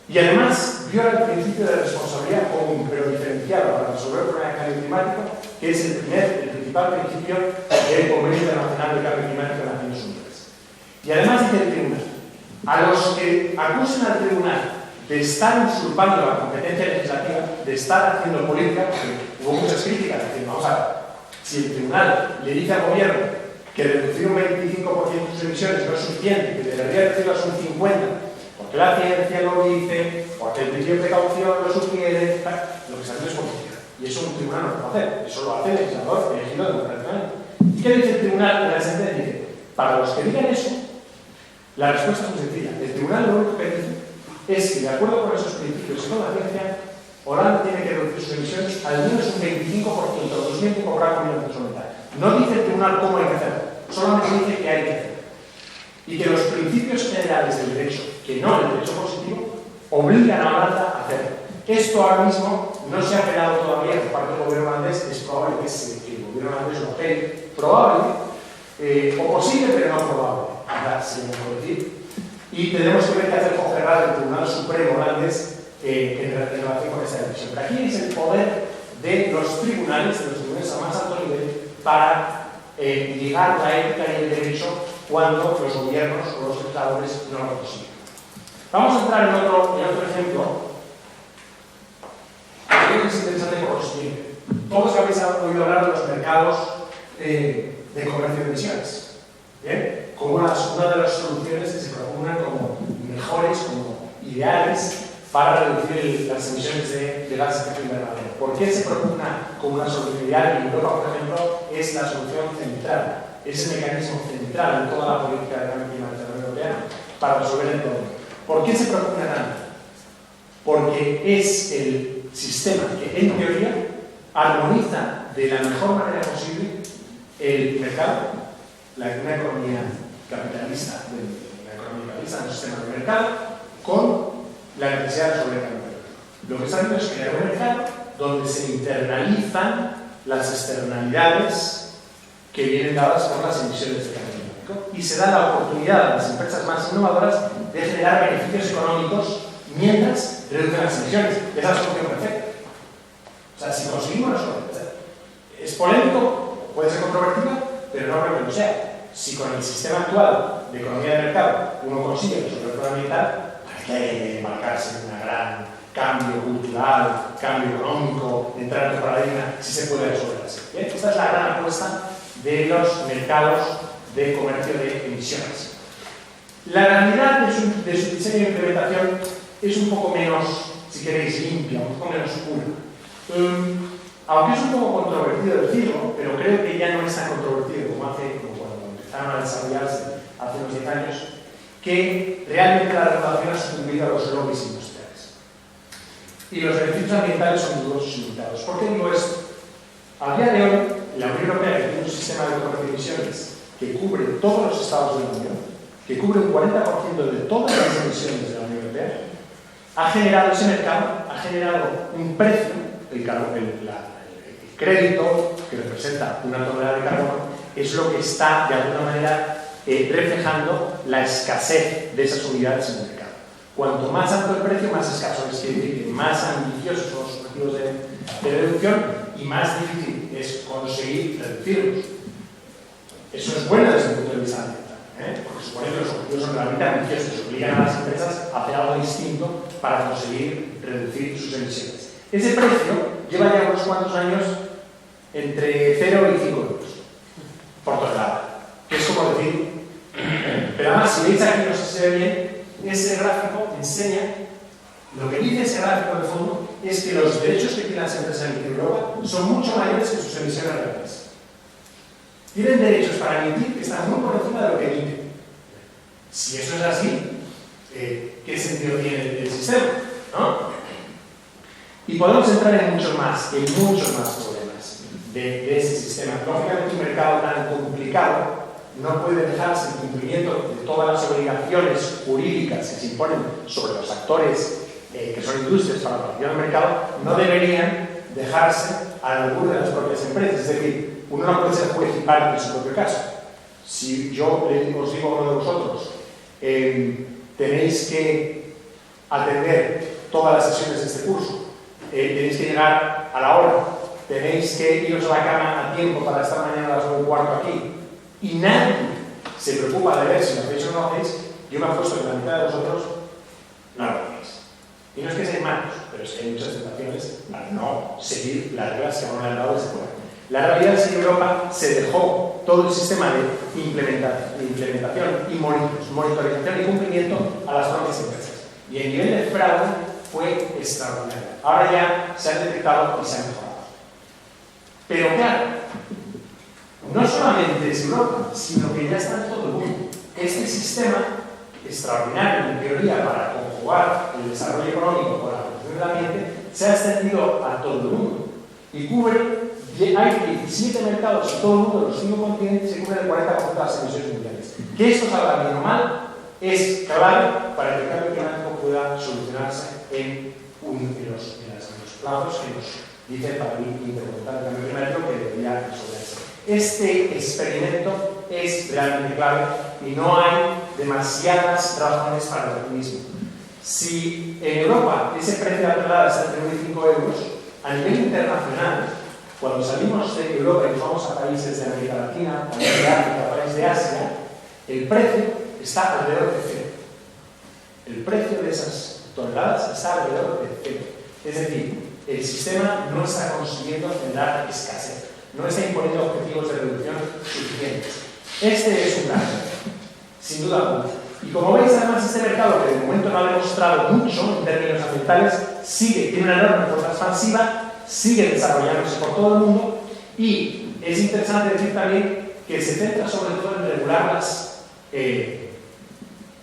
y además viola el principio de responsabilidad común, pero diferenciado para resolver el problema del cambio climático, que es el principal principio del Convenio Internacional del Cambio Climático de Naciones Unidas. Y además dice el tribunal: a los que acusen al tribunal de estar usurpando la competencia legislativa, de estar haciendo política, porque hubo muchas críticas diciendo: vamos a ver, si el tribunal le dice al gobierno que reducir un 25% sus emisiones no es suficiente, que debería reducirlas un 50%, porque la ciencia lo dice, porque el principio de precaución lo sugiere, lo que se hace es política. Y eso un tribunal no lo puede hacer, eso lo hace el legislador elegido democráticamente. ¿Y qué dice el tribunal en la sentencia? Dice: para los que digan eso, la respuesta es muy sencilla. El tribunal lo único que dice es que, de acuerdo con esos principios y con la ciencia, Holanda tiene que reducir sus emisiones al menos un 25% de 2005 gramos de 1990. No dice el tribunal cómo hay que hacerlo, solamente dice que hay que hacerlo. Y que los principios generales del derecho, que no el derecho positivo, obligan a Holanda a hacerlo. Esto ahora mismo no se ha apelado todavía por parte del gobierno holandés, es probable que el gobierno holandés lo apele, probable, o posible, pero no probable, ahora sí me puedo decir. Y tenemos que ver qué hace el Hooggerechtshof del Tribunal Supremo holandés en relación con esta decisión. Pero aquí es el poder de los tribunales a más alto nivel para ligar la ética y el derecho cuando los gobiernos o los legisladores no lo consiguen. Vamos a entrar en otro ejemplo que es interesante por lo siguiente. Todos habéis oído hablar de los mercados de comercio de emisiones. ¿Bien? Como una de las soluciones que se proponen como mejores, como ideales para reducir las emisiones de gases de efecto invernadero. ¿Por qué se propugna como una solución ideal? En Europa, por ejemplo, es la solución central, es el mecanismo central central en toda la política de cambio climático de la Unión Europea para resolver el problema. ¿Por qué se preocupa tanto? Porque es el sistema que, en teoría, armoniza de la mejor manera posible el mercado, una economía capitalista, un sistema de mercado, con la necesidad de resolver el cambio climático. Lo que está haciendo es crear un mercado donde se internalizan las externalidades que vienen dadas por las emisiones de cambio climático y se da la oportunidad a las empresas más innovadoras de generar beneficios económicos mientras reducen las emisiones. Esa es la solución perfecta. O sea, si conseguimos es polémico, puede ser controvertido, pero no creo que lo sea. Si con el sistema actual de economía de mercado uno consigue resolver el problema ambiental, ¿para qué embarcarse en un gran cambio cultural, cambio económico, entrar en otro paradigma, si se puede resolver así? ¿Bien? Esta es la gran apuesta de los mercados de comercio de emisiones. La realidad de su diseño e implementación es un poco menos, si queréis, limpia, un poco menos pura. Aunque es un poco controvertido decirlo, pero creo que ya no es tan controvertido como cuando empezaron a desarrollarse hace unos 10 años, que realmente la regulación ha sucumbido a los lobbies industriales. Y los beneficios ambientales son dudosos y limitados. ¿Por qué digo esto? A día de hoy, la Unión Europea, que tiene un sistema de comercio de emisiones que cubre todos los estados de la Unión, que cubre un 40% de todas las emisiones de la Unión Europea, ha generado ese mercado, ha generado un precio, el crédito que representa una tonelada de carbono, es lo que está de alguna manera reflejando la escasez de esas unidades en el mercado. Cuanto más alto el precio, más escaso es, quiere decir que más ambiciosos son los objetivos de reducción y más difícil es conseguir reducirlos. Eso es bueno desde el punto de vista ambiental, porque supone que los objetivos son realmente ambiciosos y obligan a las empresas a hacer algo distinto para conseguir reducir sus emisiones. Ese precio lleva ya unos cuantos años entre 0 y 5 euros por tonelada, que es como decir, pero además si veis aquí, no sé si se ve bien, ese gráfico enseña, lo que dice ese gráfico de fondo es que los derechos que tienen las empresas en Europa son mucho mayores que sus emisiones reales. Tienen derechos para emitir que están muy por encima de lo que emiten. Si eso es así, ¿qué sentido tiene el sistema? ¿No? Y podemos entrar en muchos más problemas de ese sistema. Lógicamente, un mercado tan complicado no puede dejarse el cumplimiento de todas las obligaciones jurídicas que se imponen sobre los actores que son industrias para la operación del mercado, no deberían dejarse al albur de las propias empresas. Es decir, uno no puede ser juez y parte en su propio caso. Si yo os digo a uno de vosotros, tenéis que atender todas las sesiones de este curso, tenéis que llegar a la hora, tenéis que iros a la cama a tiempo para estar mañana a las 9:15 aquí, y nadie se preocupa de ver si lo hacéis o no lo hacéis, yo me apuesto que la mitad de vosotros no lo hacéis. Y no es que seáis malos, pero es que hay muchas tentaciones para no seguir las reglas que aún han dado desde fuera. La realidad es que en Europa se dejó todo el sistema de implementación y monitorización y cumplimiento a las propias empresas. Y el nivel de fraude fue extraordinario. Ahora ya se han detectado y se han mejorado. Pero claro, no solamente es Europa, sino que ya está en todo el mundo. Este sistema extraordinario, en teoría, para conjugar el desarrollo económico con la protección del ambiente, se ha extendido a todo el mundo y cubre, hay 17 mercados en todo el mundo, los 5 continentes, se cubre el 40% de las emisiones mundiales. Que esto salga bien o mal es clave para que el cambio climático pueda solucionarse en los plazos que nos dice el Panel Intergubernamental del Cambio Climático que debería resolverse. Este experimento es realmente clave y no hay demasiadas razones para el optimismo. Si en Europa ese precio de la tonelada está entre 1 y 5 euros, a nivel internacional, cuando salimos de Europa y nos vamos a países de América Latina, países de África, países de Asia, el precio está alrededor de 0. El precio de esas toneladas está alrededor de 0. Es decir, el sistema no está consiguiendo generar escasez, no está imponiendo objetivos de reducción suficientes. Este es un gran reto, sin duda alguna. Y como veis, además, este mercado, que de momento no ha demostrado mucho en términos ambientales, tiene una enorme fuerza expansiva, sigue desarrollándose por todo el mundo y es interesante decir también que se centra sobre todo en regular regular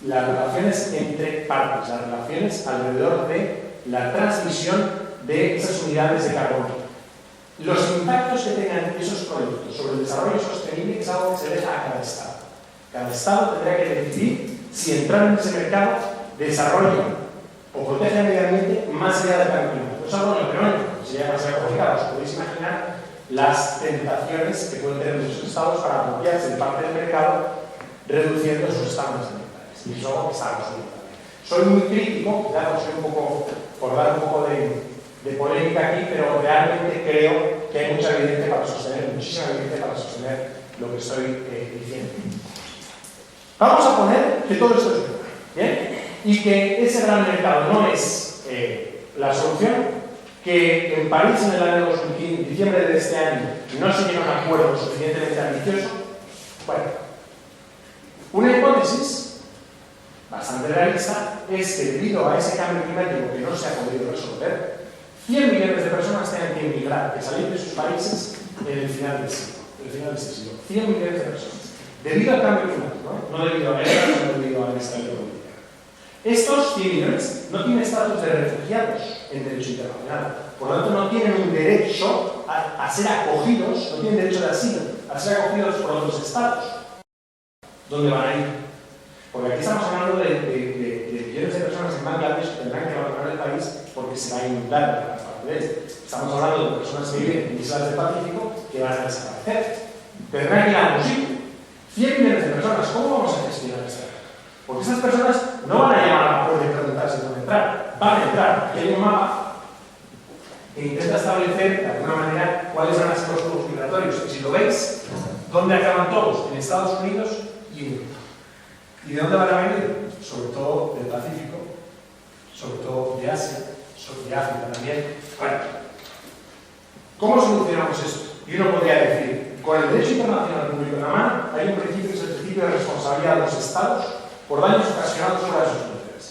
las relaciones entre partes, las relaciones alrededor de la transmisión de esas unidades de carbono. Los impactos que tengan esos productos sobre el desarrollo sostenible es algo que se deja a cada Estado. Cada Estado tendrá que decidir si entrar en ese mercado desarrolla o protege el medio ambiente más allá del cambio climático. Es algo económico, sería demasiado complicado. Os podéis imaginar las tentaciones que pueden tener muchos Estados para apropiarse de parte del mercado reduciendo sus estándares ambientales. Y eso es algo absolutamente. Soy muy crítico, ya soy un poco, por dar un poco de polémica aquí, pero realmente creo que hay mucha evidencia para sostener, muchísima evidencia para sostener lo que estoy diciendo. Vamos a poner que todo esto es verdad, ¿bien? Y que ese gran mercado no es la solución, que en París en el año 2015, en diciembre de este año, no se llegó a un acuerdo suficientemente ambicioso. Bueno, una hipótesis bastante realista es que debido a ese cambio climático que no se ha podido resolver, 100 millones de personas tengan que emigrar, que salir de sus países en el final de este siglo. 100 millones de personas. Debido al cambio climático, no debido a la guerra, sino debido a la inestabilidad política. Estos 100 millones no tienen estatus de refugiados en derecho internacional. Por lo tanto, no tienen un derecho a ser acogidos, no tienen derecho de asilo, a ser acogidos por otros estados. ¿Dónde van a ir? Porque aquí estamos hablando de millones de personas en Bangladesh que tendrán que abandonar el país porque se va a inundar en gran parte de él. Estamos hablando de personas que viven en islas del Pacífico que van a desaparecer. Tendrán que ir a algún sitio. 100 millones de personas, ¿cómo vamos a gestionar esta? Porque esas personas no van a llamar a la puerta y preguntarse dónde entrar. Van a entrar. Aquí hay un mapa que intenta establecer de alguna manera cuáles van a ser los flujos migratorios. Y si lo veis, ¿dónde acaban todos? En Estados Unidos y Europa. ¿Y de dónde van a venir? Sobre todo del Pacífico, sobre todo de Asia, sobre África también. Bueno, ¿cómo solucionamos esto? Y uno podría decir, con el derecho internacional público en la mano, hay un principio que es el principio de responsabilidad de los Estados por daños ocasionados fuera de sus fronteras.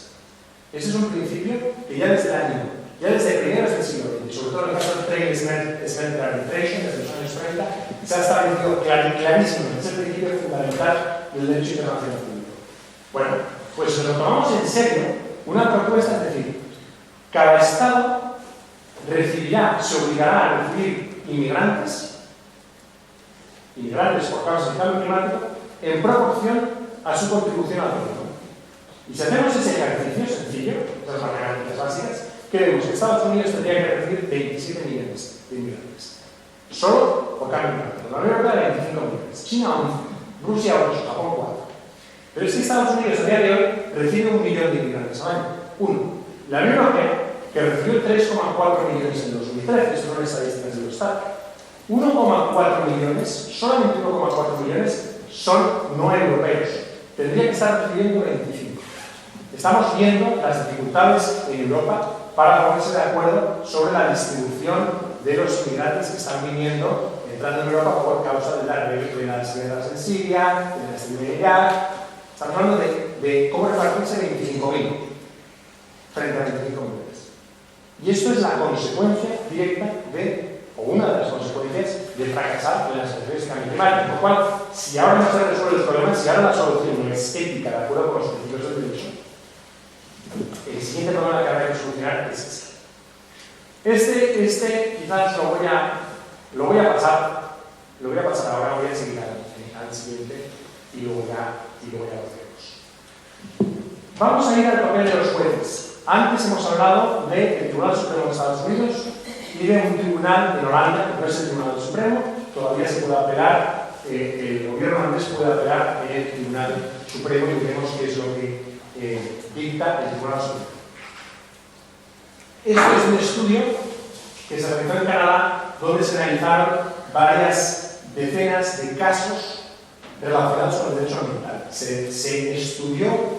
Ese es un principio que ya desde primeros del siglo XX, sobre todo en el caso del Trade Smelter Arbitration, desde los años 30, se ha establecido clarísimo, es el principio fundamental del derecho internacional público. Bueno, pues si lo tomamos en serio, una propuesta es decir, cada Estado se obligará a recibir inmigrantes por causa del cambio climático en proporción a su contribución al PIB. Y si hacemos ese ejercicio sencillo, esas matemáticas básicas, que vemos que Estados Unidos tendría que recibir 27 millones de inmigrantes. Solo por cambio climático. La Unión Europea 25 millones. China 11. Rusia 8. Japón 4. Pero es que Estados Unidos a día de hoy recibe 1 millón de inmigrantes al año. La Unión Europea, que recibió 3,4 millones en 2013, esto son estadísticas del Eurostat, 1,4 millones, solamente 1,4 millones son no europeos. Tendría que estar recibiendo 25. Estamos viendo las dificultades en Europa para ponerse de acuerdo sobre la distribución de los inmigrantes que están viniendo, entrando en Europa por causa de las guerras en Siria, de la extrema de Irak. Estamos hablando de cómo repartirse 25.000 frente a 25 millones. Y esto es la consecuencia directa o una de las consecuencias de fracasar en las acciones de cambio climático. Por lo cual, si ahora no se resuelve el problema, si ahora la solución no es ética, de acuerdo con los principios del derecho, el siguiente problema que habrá que solucionar es este. Este quizás lo voy a pasar ahora, voy a seguir al siguiente y luego ya lo veremos. Vamos a ir al papel de los jueces. Antes hemos hablado del Tribunal Supremo de Estados Unidos y de un tribunal en Holanda, que no es el Tribunal Supremo, todavía se puede apelar, el gobierno holandés puede apelar en el Tribunal Supremo y veremos qué es lo que dicta el Tribunal Supremo. Esto es un estudio que se realizó en Canadá, donde se analizaron varias decenas de casos relacionados con el derecho ambiental. Se estudió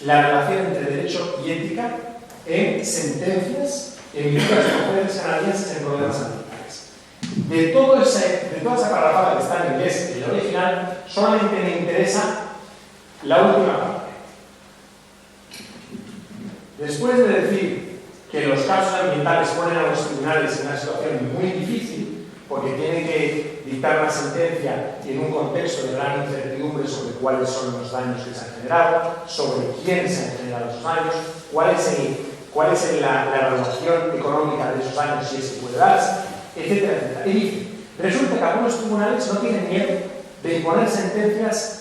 la relación entre derecho y ética en sentencias emitidas por jueces canadienses en problemas ambientales. De toda esa parrafada que está en inglés, el original, solamente me interesa la última parte. Después de decir que los casos ambientales ponen a los tribunales en una situación muy difícil, porque tiene que dictar una sentencia en un contexto de gran incertidumbre sobre cuáles son los daños que se han generado, sobre quién se han generado esos daños, cuál es la relación económica de esos daños, si es que puede darse, etcétera, etcétera. Y dice, resulta que algunos tribunales no tienen miedo de imponer sentencias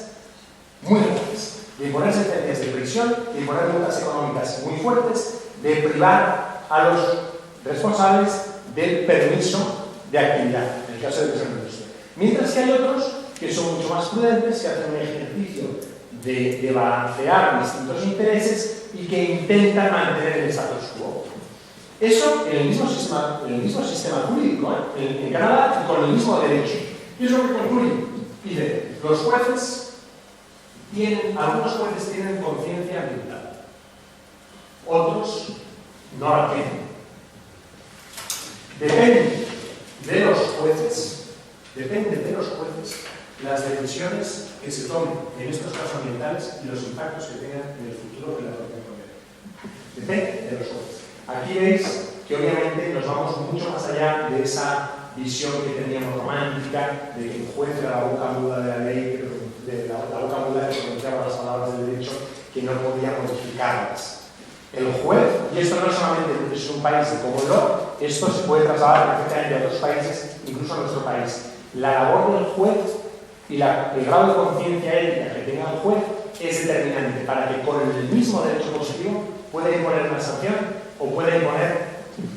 muy fuertes, de imponer sentencias de prisión, de imponer multas económicas muy fuertes, de privar a los responsables del permiso de actividad, en el caso de prisión industria. Mientras que hay otros que son mucho más prudentes, que hacen un ejercicio de balancear distintos intereses y que intentan mantener el status quo. Eso en el mismo sistema jurídico, en Canadá, y con el mismo derecho. Y es lo que concluye. Dice, los jueces algunos jueces tienen conciencia ambiental, otros no la tienen. Depende de los jueces las decisiones que se tomen en estos casos ambientales y los impactos que tengan en el futuro de la propia comunidad. Depende de los jueces. Aquí veis que obviamente nos vamos mucho más allá de esa visión que teníamos romántica de que el juez era la boca muda de la ley, de la boca muda que pronunciaba las palabras del derecho, que no podía modificarlas. El juez, y esto no solamente es un país de common law, esto se puede trasladar perfectamente a otros países, incluso a nuestro país. La labor del juez y el grado de conciencia ética que tenga el juez es determinante para que con el mismo derecho positivo pueda imponer una sanción o pueda imponer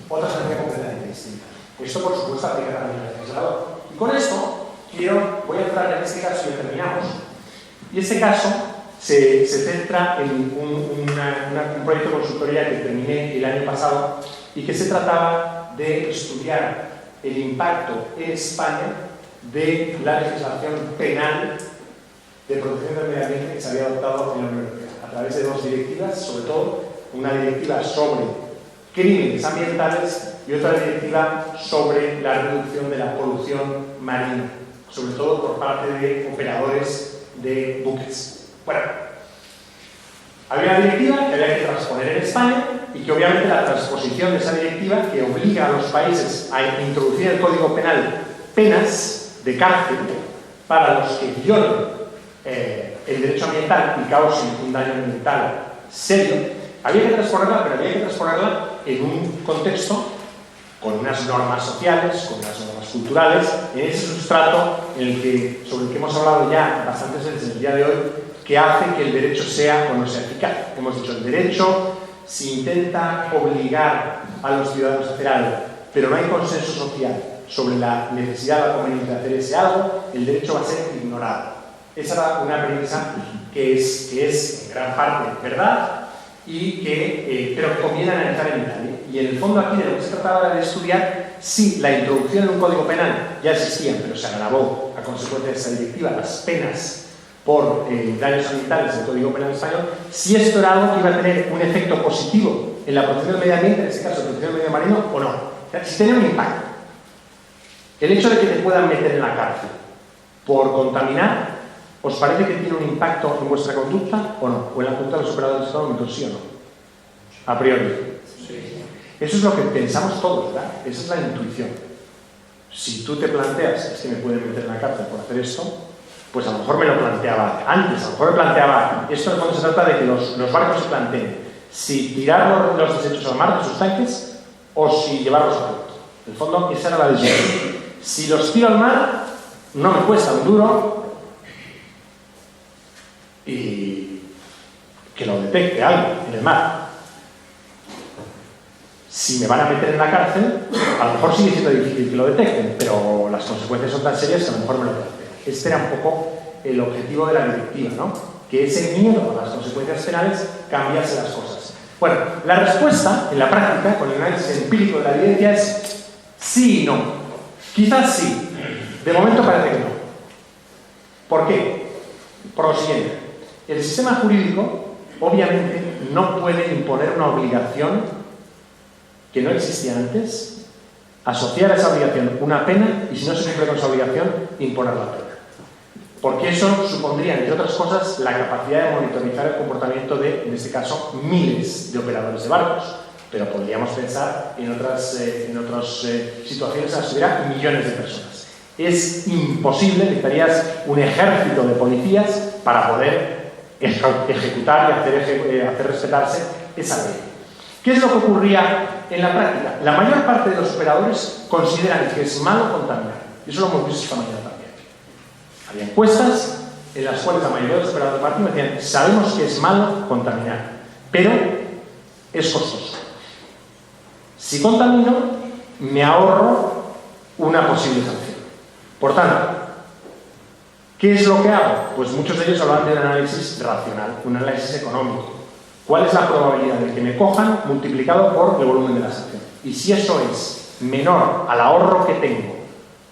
otra sanción completamente distinta. Esto, por supuesto, aplica también al legislador. Y con esto voy a entrar en este caso y terminamos. Y este caso se centra en un proyecto de consultoría que terminé el año pasado y que se trataba de estudiar el impacto en España de la legislación penal de protección del medio ambiente que se había adoptado en la Unión Europea a través de dos directivas, sobre todo una directiva sobre crímenes ambientales y otra directiva sobre la reducción de la polución marina, sobre todo por parte de operadores de buques. Bueno, había una directiva que había que transponer en España y que obviamente la transposición de esa directiva, que obliga a los países a introducir el Código Penal penas de cárcel para los que violen el derecho ambiental y causen un daño ambiental serio, había que transponerla, pero había que transponerla en un contexto con unas normas sociales, con unas normas culturales, en ese sustrato sobre el que hemos hablado ya bastantes veces en el día de hoy, que hace que el derecho sea o no sea eficaz. Hemos dicho, el derecho, si intenta obligar a los ciudadanos a hacer algo, pero no hay consenso social sobre la necesidad o conveniencia de hacer ese algo, el derecho va a ser ignorado. Esa era una premisa que es en gran parte verdad, pero que conviene analizar en detalle. Y en el fondo aquí de lo que se trataba de estudiar si la introducción en un código penal ya existía, pero se agravó a consecuencia de esa directiva las penas por daños ambientales del Código Penal español, si esto era algo que iba a tener un efecto positivo en la protección del medio ambiente, en este caso la protección del medio marino, o no. O sea, si tenía un impacto. El hecho de que te puedan meter en la cárcel por contaminar, ¿os parece que tiene un impacto en vuestra conducta o no? ¿O en la conducta de los operadores económicos, sí o no? A priori. Sí. Eso es lo que pensamos todos, ¿verdad? Esa es la intuición. Si tú te planteas, es que me pueden meter en la cárcel por hacer esto, pues a lo mejor me lo planteaba antes, a lo mejor me planteaba, esto en el fondo se trata de que los barcos se planteen si tirar los desechos al mar de sus tanques o si llevarlos a puerto. En el fondo, esa era la decisión. Si los tiro al mar, no me cuesta un duro y que lo detecte algo en el mar. Si me van a meter en la cárcel, a lo mejor sigue siendo difícil que lo detecten, pero las consecuencias son tan serias que a lo mejor me lo plantean. Este era un poco el objetivo de la directiva, ¿no? Que ese miedo a las consecuencias penales cambiase las cosas. Bueno, la respuesta en la práctica, con el análisis empírico de la evidencia, es sí y no. Quizás sí. De momento parece que no. ¿Por qué? Por lo siguiente. El sistema jurídico, obviamente, no puede imponer una obligación que no existía antes, asociar a esa obligación una pena y, si no se cumple con esa obligación, imponer la pena. Porque eso supondría, entre otras cosas, la capacidad de monitorizar el comportamiento de, en este caso, miles de operadores de barcos. pero podríamos pensar en otras situaciones en las que hubiera millones de personas. Es imposible, necesitarías un ejército de policías para poder ejecutar y hacer respetarse esa ley. ¿Qué es lo que ocurría en la práctica? La mayor parte de los operadores consideran que es malo contaminar. Y eso lo hemos visto esta mañana también. Había encuestas en las cuales la mayoría de los operadores marítimos decían: sabemos que es malo contaminar, pero es costoso. Si contamino, me ahorro una posible sanción. Por tanto, ¿qué es lo que hago? Pues muchos de ellos hablan de un análisis racional, un análisis económico. ¿Cuál es la probabilidad de que me cojan multiplicado por el volumen de la sanción? Y si eso es menor al ahorro que tengo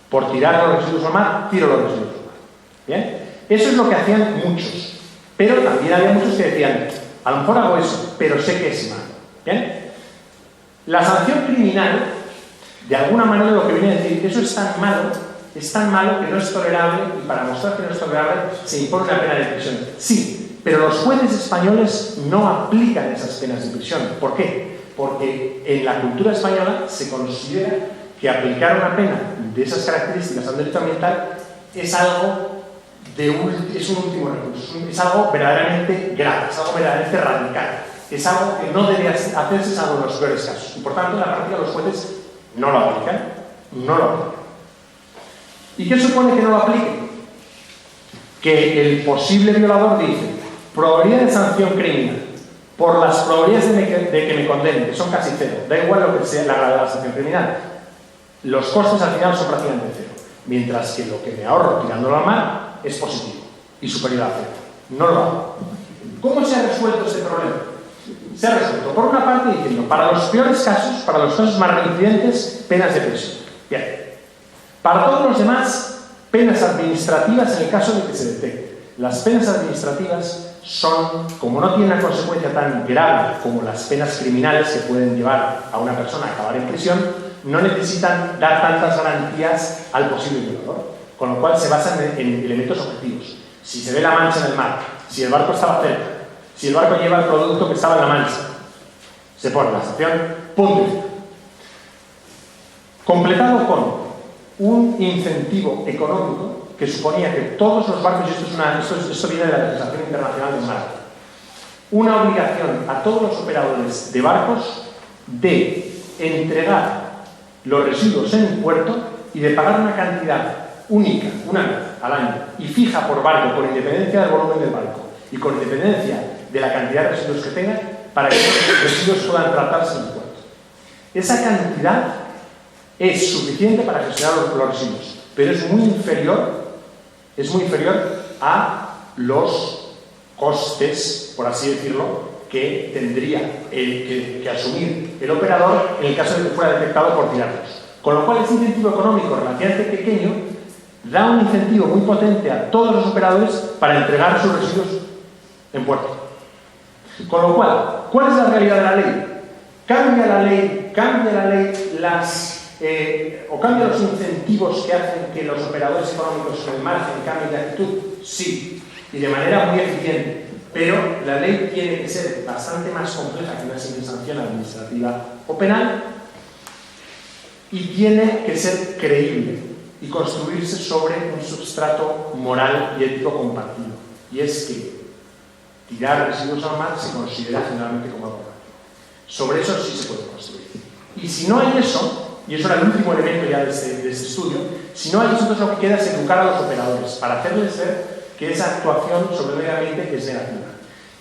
por tirar los residuos al mar, tiro los residuos al mar. ¿Bien? Eso es lo que hacían muchos. Pero también había muchos que decían: a lo mejor hago eso, pero sé que es malo. ¿Bien? La sanción criminal, de alguna manera, lo que viene a decir: eso es tan malo que no es tolerable, y para mostrar que no es tolerable se impone una pena de prisión. Sí, pero los jueces españoles no aplican esas penas de prisión. ¿Por qué? Porque en la cultura española se considera que aplicar una pena de esas características a un delito ambiental es un último recurso, es algo verdaderamente grave, es algo verdaderamente radical, es algo que no debe hacerse salvo en los peores casos. Y por tanto, en la práctica los jueces no lo aplican. ¿Y qué supone que no lo apliquen? Que el posible violador dice: probabilidad de sanción criminal por las probabilidades de que me condenen, que son casi cero, da igual lo que sea la gravedad de la sanción criminal, los costes al final son prácticamente cero, mientras que lo que me ahorro tirándolo al mar es positivo y superior a cero. No lo hago. ¿Cómo se ha resuelto este problema? Se ha resuelto, por una parte, diciendo: para los peores casos, para los casos más reincidentes, penas de prisión. Bien. Para todos los demás, penas administrativas en el caso de que se detecte. Las penas administrativas son, como no tienen una consecuencia tan grave como las penas criminales que pueden llevar a una persona a acabar en prisión, no necesitan dar tantas garantías al posible violador, con lo cual se basan en elementos objetivos. Si se ve la mancha en el mar, si el barco estaba cerca, si el barco lleva el producto que estaba en la mancha, se pone la sanción, punto. Completado con un incentivo económico que suponía que todos los barcos, y esto viene de la legislación internacional del mar, una obligación a todos los operadores de barcos de entregar los residuos en un puerto y de pagar una cantidad única, una vez al año, y fija por barco, con independencia del volumen del barco y con independencia de la cantidad de residuos que tenga, para que los residuos puedan tratarse en el puerto. Esa cantidad es suficiente para gestionar los residuos, pero es muy inferior a los costes, por así decirlo, que tendría que asumir el operador en el caso de que fuera detectado por tirarlos. Con lo cual, ese incentivo económico relativamente pequeño da un incentivo muy potente a todos los operadores para entregar sus residuos en puerto. Con lo cual, ¿cuál es la realidad de la ley? ¿Cambia la ley o cambia los incentivos que hacen que los operadores económicos en el margen cambien de actitud? Sí, y de manera muy eficiente. Pero la ley tiene que ser bastante más compleja que una simple sanción administrativa o penal, y tiene que ser creíble y construirse sobre un substrato moral y ético compartido. Y es que tirar residuos al mar se considera generalmente como algo malo. Sobre eso sí se puede construir. Y si no hay eso, y eso era el último elemento ya de este estudio, si no hay eso, entonces lo que queda es educar a los operadores para hacerles ver que esa actuación sobre el medio ambiente es negativa.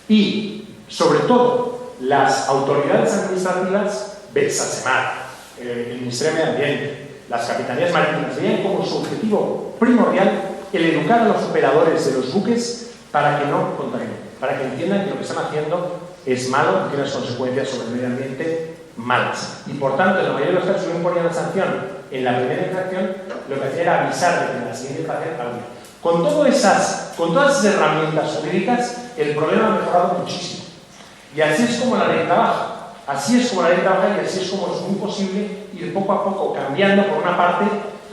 Y, sobre todo, las autoridades administrativas, SACEMAR, el Ministerio de Medio Ambiente, las capitanías marítimas, veían como su objetivo primordial el educar a los operadores de los buques para que no contaminen, para que entiendan que lo que están haciendo es malo y tiene unas consecuencias sobre el medio ambiente malas. Y por tanto, en la mayoría de los casos, si no imponían la sanción en la primera infracción, lo que hacía era avisar de que en la siguiente infracción había. Con todas esas herramientas jurídicas, el problema ha mejorado muchísimo. Y así es como la ley trabaja. Así es como la ley trabaja, y así es como es muy posible ir poco a poco cambiando, por una parte,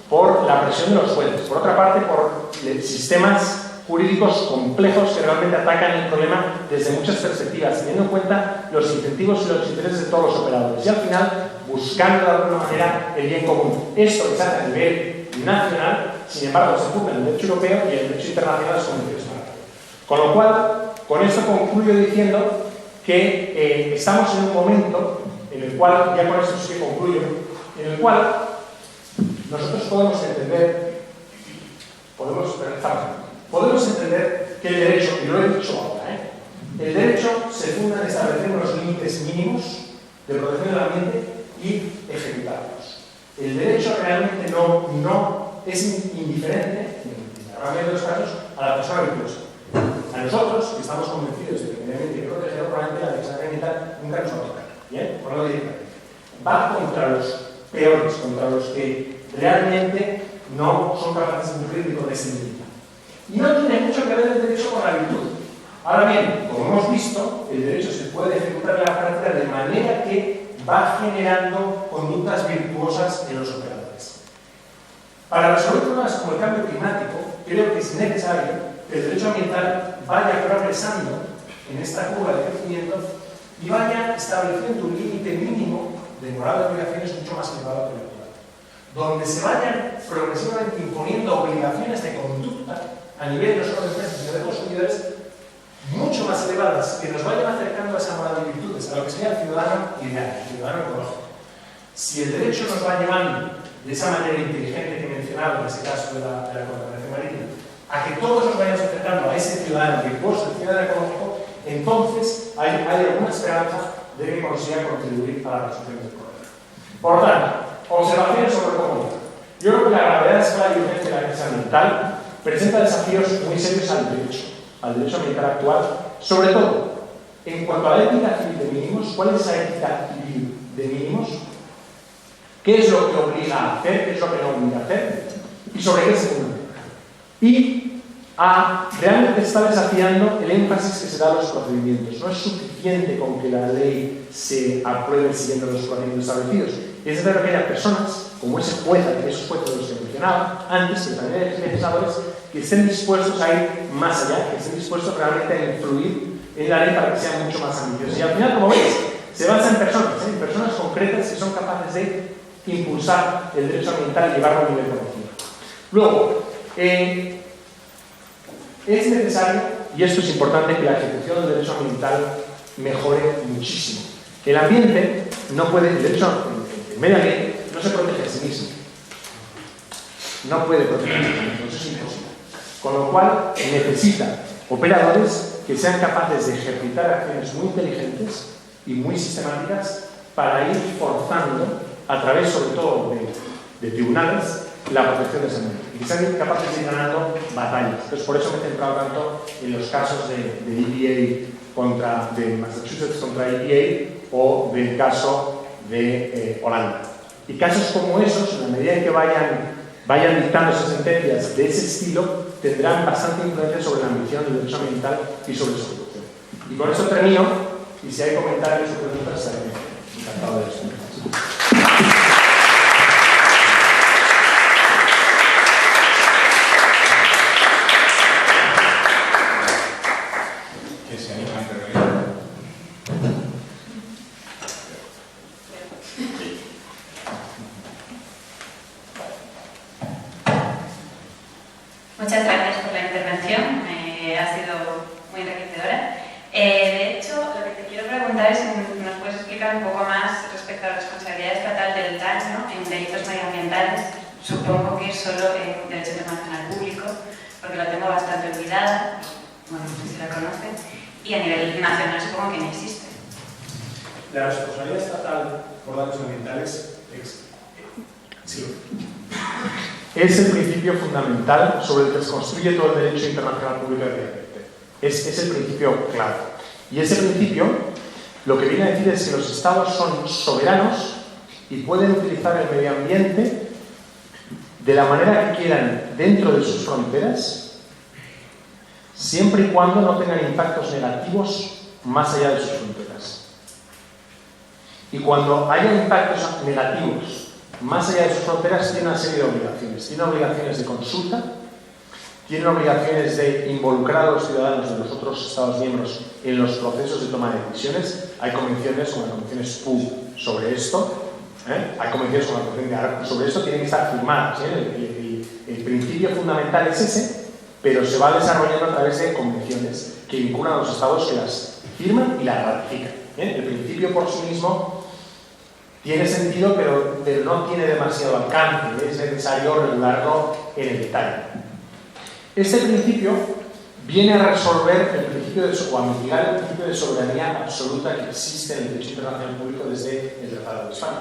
por la presión de los jueces, por otra parte, por sistemas jurídicos complejos que realmente atacan el problema desde muchas perspectivas, teniendo en cuenta los incentivos y los intereses de todos los operadores y al final buscando de alguna manera el bien común. Esto que se hace a nivel nacional, sin embargo, se cumple en el derecho europeo y en el derecho internacional las convenciones marco. Con lo cual, con esto concluyo diciendo que estamos en un momento en el cual, ya con esto sí que concluyo, en el cual nosotros podemos entender que el derecho, y lo he dicho ahora, el derecho se funda en establecer unos límites mínimos de protección del ambiente y ejecutarlos. El derecho realmente no es indiferente, en la gran mayoría de los casos, a la persona virtuosa. A nosotros, que estamos convencidos de que el medio ambiente hay que protegerlo, probablemente la legislación ambiental nunca nos va a tocar. ¿Bien? Por lo directamente. Va contra los peores, contra los que realmente no son capaces de cumplir ni con ese límite. Y no tiene mucho que ver el derecho con la virtud. Ahora bien, como hemos visto, el derecho se puede ejecutar en la práctica de manera que va generando conductas virtuosas en los operadores. Para resolver problemas como el cambio climático, creo que es necesario que el derecho ambiental vaya progresando en esta curva de crecimiento y vaya estableciendo un límite mínimo de moral de obligaciones mucho más elevado que el actual, donde se vayan progresivamente imponiendo obligaciones de conducta a nivel no solo de empresas, sino de consumidores mucho más elevadas, que nos vayan acercando a esa moral de virtudes, a lo que sería el ciudadano ideal, el ciudadano ecológico. Si el derecho nos va llevando de esa manera inteligente que he mencionado, en ese caso de la contaminación marítima, a que todos nos vayamos acercando a ese ciudadano virtuoso, el ciudadano ecológico, entonces hay alguna esperanza de que consiga contribuir a la resolución del problema. Por tanto, observaciones sobre el comunidad. Yo creo que la gravedad, escala y urgencia de la crisis ambiental presenta desafíos muy serios al derecho ambiental actual, sobre todo en cuanto a la ética civil de mínimos. ¿Cuál es esa ética civil de mínimos? ¿Qué es lo que obliga a hacer? ¿Qué es lo que no obliga a hacer? ¿Y sobre qué se fundamenta? Y realmente está desafiando el énfasis que se da a los procedimientos. No es suficiente con que la ley se apruebe siguiendo los procedimientos establecidos. Es necesario que haya personas, como ese juez, esos jueces de los que mencionaba antes, que también hay legisladores, que estén dispuestos a ir más allá, que estén dispuestos realmente a influir en la ley para que sea mucho más ambiciosa. Y al final, como veis, se basa en personas concretas que son capaces de impulsar el derecho ambiental y llevarlo a un nivel conocido. Luego, es necesario, y esto es importante, que la ejecución del derecho ambiental mejore muchísimo. El ambiente no puede, el medio ambiente no se protege a sí mismo. No puede proteger a sí mismo, eso es imposible. Con lo cual, necesita operadores que sean capaces de ejercitar acciones muy inteligentes y muy sistemáticas para ir forzando, a través sobre todo de tribunales, la protección de ese medio. Y que sean capaces de ir ganando batallas. Entonces, por eso me he centrado tanto en los casos de EPA de Massachusetts contra EPA o del caso de Holanda. Y casos como esos, en la medida en que vayan dictando esas sentencias de ese estilo, tendrán bastante influencia sobre la ambición del derecho ambiental y sobre su ejecución. Y con eso termino, y si hay comentarios o preguntas, estaré encantado de responder. Muchas gracias por la intervención, ha sido muy enriquecedora. De hecho, lo que te quiero preguntar es si nos puedes explicar un poco más respecto a la responsabilidad estatal del daño en delitos medioambientales. Supongo que es solo en derecho internacional público, porque la tengo bastante olvidada, bueno, no sé si la conocen, y a nivel nacional supongo que no existe. La responsabilidad estatal por daños ambientales es el principio fundamental sobre el que se construye todo el derecho internacional público de medio ambiente. Es el principio clave. Y ese principio lo que viene a decir es que los estados son soberanos y pueden utilizar el medio ambiente de la manera que quieran dentro de sus fronteras, siempre y cuando no tengan impactos negativos más allá de sus fronteras. Y cuando haya impactos negativos más allá de sus fronteras, tiene una serie de obligaciones. Tiene obligaciones de consulta, tienen obligaciones de involucrar a los ciudadanos de los otros Estados miembros en los procesos de toma de decisiones. Hay convenciones como la Convención SPU sobre esto. Hay convenciones como la Convención de Aarhus sobre esto, tienen que estar firmadas. El principio fundamental es ese, pero se va desarrollando a través de convenciones que vinculan a los Estados que las firman y las ratifican. El principio por sí mismo tiene sentido, pero no tiene demasiado alcance. Es necesario regularlo en el detalle. Este principio viene a resolver el principio o a mitigar el principio de soberanía absoluta que existe en el derecho internacional público desde el Tratado de Westfalia.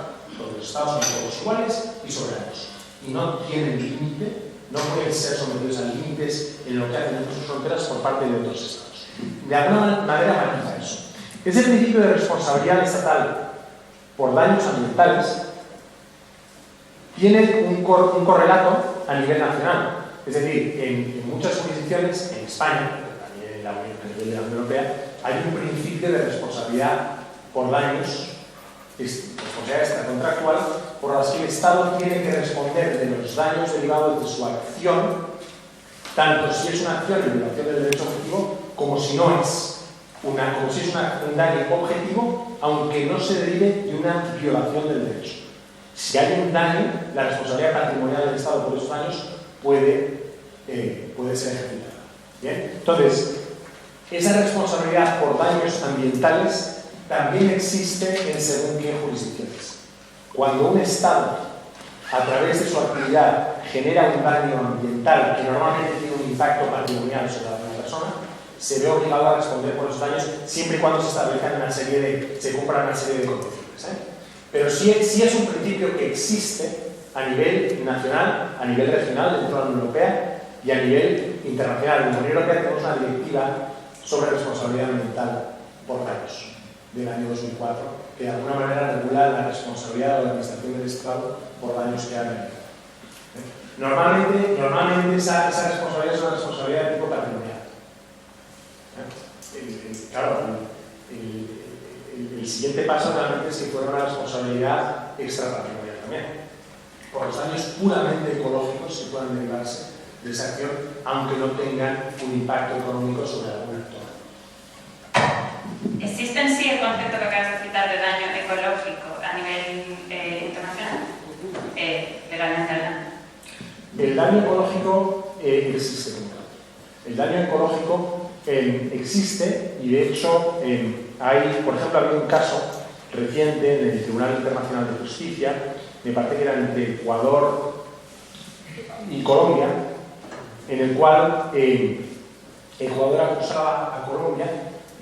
Los Estados son todos iguales y soberanos. Y no tienen límite, no pueden ser sometidos a límites en lo que hacen en sus fronteras por parte de otros Estados. De alguna manera matiza eso. Ese principio de responsabilidad estatal por daños ambientales tiene un correlato a nivel nacional. Es decir, en muchas jurisdicciones, en España, pero también en la Unión, a nivel de la Unión Europea, hay un principio de responsabilidad por daños, responsabilidad extracontractual, por las que el Estado tiene que responder de los daños derivados de su acción, tanto si es una acción de violación del derecho objetivo, como si no es. Un daño objetivo, aunque no se derive de una violación del derecho. Si hay un daño, la responsabilidad patrimonial del Estado por esos daños puede ser ejercitada. ¿Bien? Entonces, esa responsabilidad por daños ambientales también existe en según qué jurisdicciones. Cuando un Estado, a través de su actividad, genera un daño ambiental que normalmente tiene un impacto patrimonial sobre la persona, se ve obligado a responder por esos daños siempre y cuando se cumplan una serie de condiciones. Pero sí es un principio que existe a nivel nacional, a nivel regional dentro de la Unión Europea y a nivel internacional. En la Unión Europea tenemos una directiva sobre responsabilidad ambiental por daños del año 2004 que de alguna manera regula la responsabilidad de la administración del Estado por daños que hagan. Normalmente esa responsabilidad es una responsabilidad de tipo patrimonial. Claro, el siguiente paso realmente es que fuera una responsabilidad extrapatrimonial también, por los daños puramente ecológicos que puedan derivarse de esa acción, aunque no tengan un impacto económico sobre algún actor. ¿Existe en sí el concepto que acabas de citar de daño ecológico a nivel internacional? Legalmente hablando. El daño ecológico existe como tal. El daño ecológico existe y de hecho hay, por ejemplo, había un caso reciente en el Tribunal Internacional de Justicia, me parece que era entre Ecuador y Colombia, en el cual Ecuador acusaba a Colombia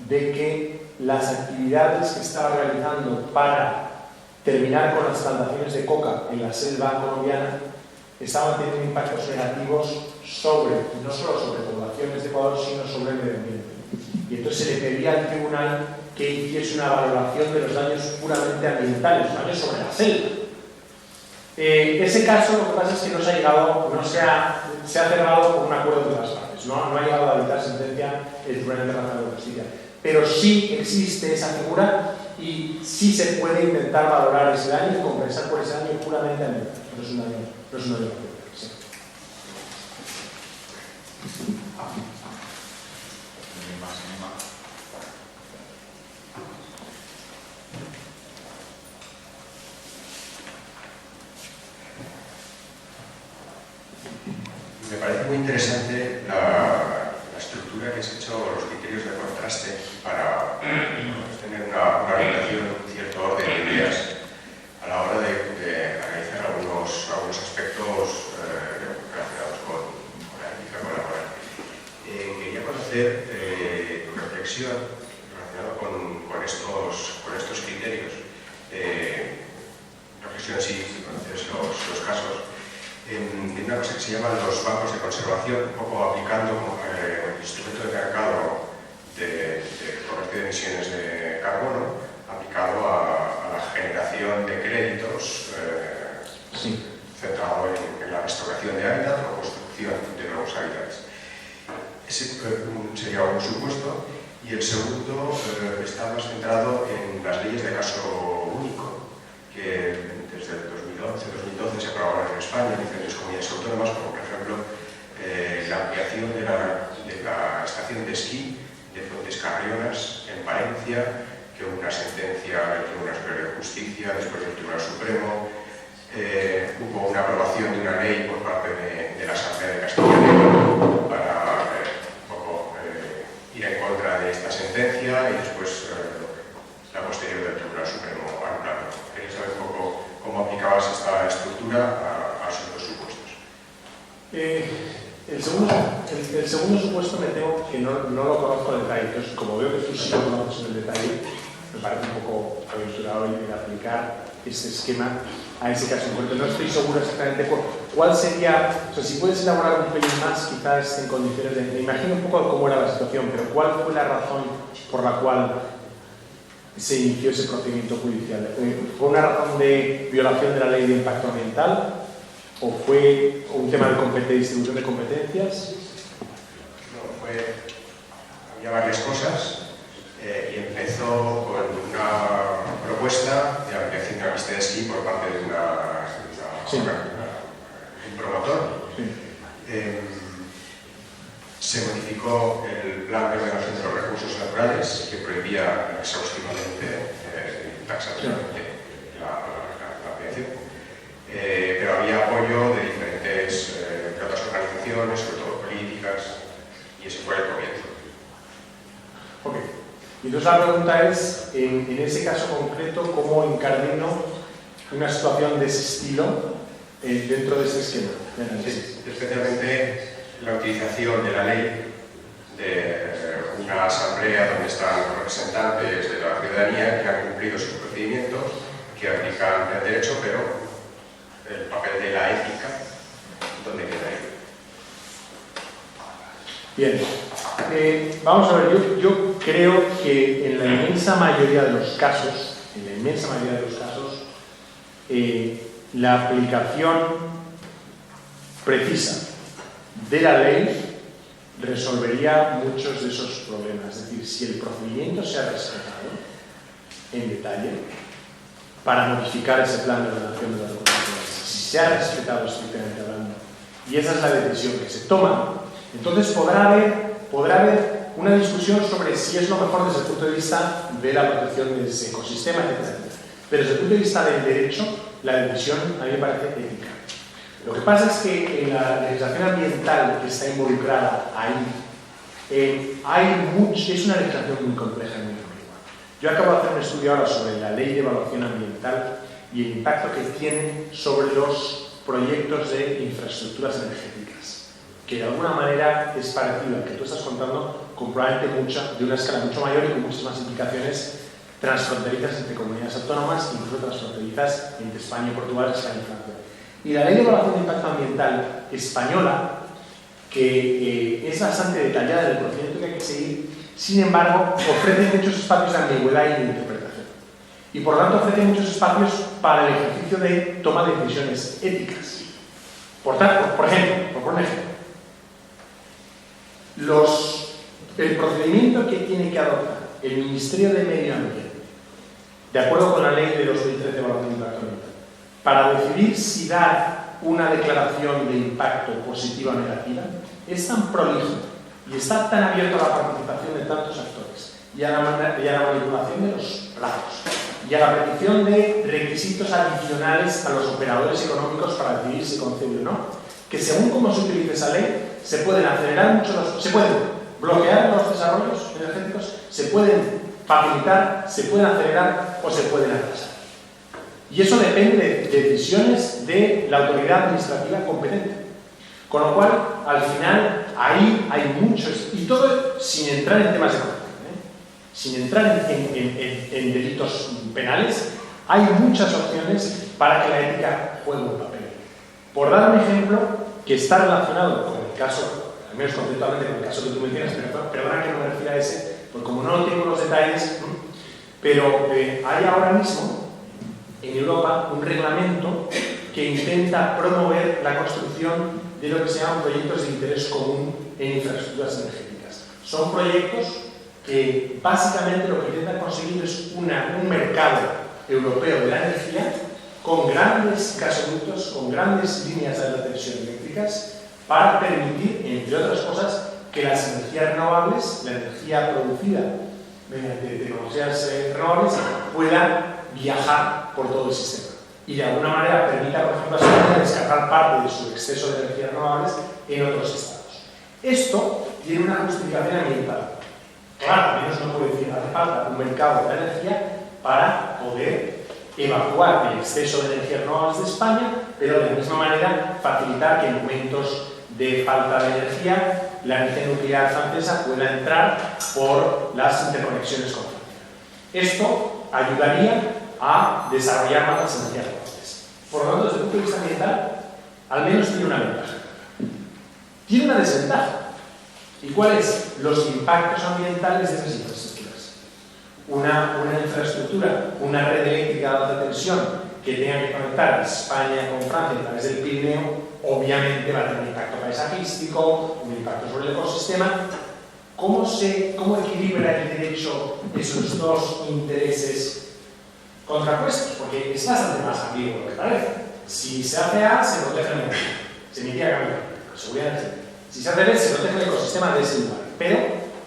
de que las actividades que estaba realizando para terminar con las plantaciones de coca en la selva colombiana estaban teniendo impactos negativos no solo sobre poblaciones de Ecuador, sino sobre el medio ambiente. Y entonces se le pedía al tribunal que hiciese una valoración de los daños puramente ambientales, los daños sobre la selva. Ese caso lo que pasa es que se ha cerrado por un acuerdo de las partes, no ha llegado a dictar sentencia el Tribunal Internacional de Justicia. Pero sí existe esa figura y sí se puede intentar valorar ese daño y compensar por ese daño puramente ambiental. No es un daño ambiental. Sí. Me parece muy interesante la estructura que has hecho, los criterios de contraste para tener una orientación, un cierto orden de ideas a la hora de analizar algunos aspectos relacionados con la ética laboral. Quería conocer tu reflexión relacionada con estos criterios. Reflexión si conoces los casos. En una cosa que se llaman los bancos de conservación, un poco aplicando el instrumento de mercado de comercio de emisiones de carbono, aplicado a la generación de créditos centrado en la restauración de hábitat o construcción de nuevos hábitats. Ese sería un supuesto, y el segundo está más centrado en las leyes de caso único, que desde el 2012 se aprobaron en España en diferentes comunidades autónomas, como por ejemplo la ampliación de la estación de esquí de Fuentes Carrionas en Palencia, que una sentencia del Tribunal Superior de Justicia, después del Tribunal Supremo, hubo una aprobación de una ley por parte de la Asamblea de Castilla y León para ir en contra de esta sentencia, y después la posterior del Tribunal Supremo anulando. Quería saber un poco cómo aplicabas esta estructura a esos dos supuestos. El segundo supuesto me temo que no lo conozco en detalle. Entonces, como veo que tú sí lo conoces en el detalle, me parece un poco aventurado el aplicar este esquema a ese caso en concreto. No estoy seguro exactamente cuál sería, o sea, si puedes elaborar un pelín más, quizás en condiciones de... Me imagino un poco cómo era la situación, pero ¿cuál fue la razón por la cual se inició ese procedimiento judicial? ¿Fue una razón de violación de la ley de impacto ambiental? ¿O fue un tema de distribución de competencias? No, había varias cosas, y empezó con una propuesta de ampliación de la pista de esquí por parte de un promotor. Sí. Se modificó el plan de ordenación de los recursos naturales, que prohibía exhaustivamente, taxativamente, la ampliación. Pero había apoyo de diferentes de otras organizaciones, sobre todo políticas, y ese fue el comienzo. Ok. Y entonces la pregunta es, en ese caso concreto, ¿cómo incardino una situación de ese estilo dentro de ese esquema de análisis? Sí, especialmente la utilización de la ley de una asamblea donde están los representantes de la ciudadanía que han cumplido su procedimiento, que aplican el derecho, pero el papel de la ética, ¿dónde queda ahí? Bien, vamos a ver, yo creo que en la inmensa mayoría de los casos, la aplicación precisa de la ley resolvería muchos de esos problemas. Es decir, si el procedimiento se ha respetado en detalle para modificar ese plan de ordenación de las comunidades, si se ha respetado estrictamente hablando, y esa es la decisión que se toma, entonces podrá haber una discusión sobre si es lo mejor desde el punto de vista de la protección de ese ecosistema, etc. Pero desde el punto de vista del derecho, la decisión a mí me parece ética. Lo que pasa es que en la legislación ambiental que está involucrada ahí, es una legislación muy compleja y muy ambigua. Yo acabo de hacer un estudio ahora sobre la ley de evaluación ambiental y el impacto que tiene sobre los proyectos de infraestructuras energéticas, que de alguna manera es parecido al que tú estás contando, con probablemente de una escala mucho mayor y con muchas más implicaciones transfronterizas entre comunidades autónomas, incluso transfronterizas entre España y Portugal, España y Francia. Y la ley de evaluación de impacto ambiental española, que es bastante detallada en el procedimiento que hay que seguir, sin embargo, ofrece muchos espacios de ambigüedad y de interpretación. Y por lo tanto ofrece muchos espacios para el ejercicio de toma de decisiones éticas. Por tanto, por ejemplo, el procedimiento que tiene que adoptar el Ministerio de Medio Ambiente, de acuerdo con la ley de 2013 de evaluación de impacto ambiental, para decidir si dar una declaración de impacto positiva o negativa, es tan prolijo y está tan abierto a la participación de tantos actores y a la manipulación de los plazos y a la petición de requisitos adicionales a los operadores económicos para decidir si concede o no, que según cómo se utilice esa ley, se pueden acelerar se pueden bloquear los desarrollos energéticos, se pueden facilitar, se pueden acelerar o se pueden atrasar. Y eso depende de decisiones de la autoridad administrativa competente. Con lo cual, al final, ahí hay muchos, y todo sin entrar en temas de corrupción, sin entrar en delitos penales, hay muchas opciones para que la ética juegue un papel. Por dar un ejemplo que está relacionado con el caso, al menos conceptualmente con el caso que tú mencionas, pero perdona que no me refiera a ese, porque como no tengo los detalles, pero hay ahora mismo en Europa un reglamento que intenta promover la construcción de lo que se llaman proyectos de interés común en infraestructuras energéticas. Son proyectos que básicamente lo que intentan conseguir es un mercado europeo de la energía con grandes gasoductos, con grandes líneas de alta tensión eléctricas para permitir, entre otras cosas, que las energías renovables, la energía producida mediante tecnologías renovables, puedan viajar por todo el sistema. Y de alguna manera permita, por ejemplo, a España descargar parte de su exceso de energías renovables en otros estados. Esto tiene una justificación ambiental. Claro, al menos no puede decir, hace falta un mercado de la energía para poder evacuar el exceso de energías renovables de España, pero de la misma manera facilitar que en momentos de falta de energía la energía nuclear francesa pueda entrar por las interconexiones con Francia. Esto ayudaría a desarrollar más las energías renovables. Por lo tanto, desde el punto de vista ambiental, al menos tiene una ventaja. Tiene una desventaja. ¿Y cuáles son los impactos ambientales de esas infraestructuras? Una infraestructura, una red eléctrica de alta tensión que tenga que conectar España con Francia a través del Pirineo, obviamente va a tener un impacto paisajístico, un impacto sobre el ecosistema. ¿Cómo equilibra el derecho esos dos intereses contrapuestos? Porque es bastante más ambiguo lo que parece. Si se hace A, se protege el medio, se mitiga cambio climático, seguridad energética. Si se hace B, se protege el ecosistema de ese lugar, pero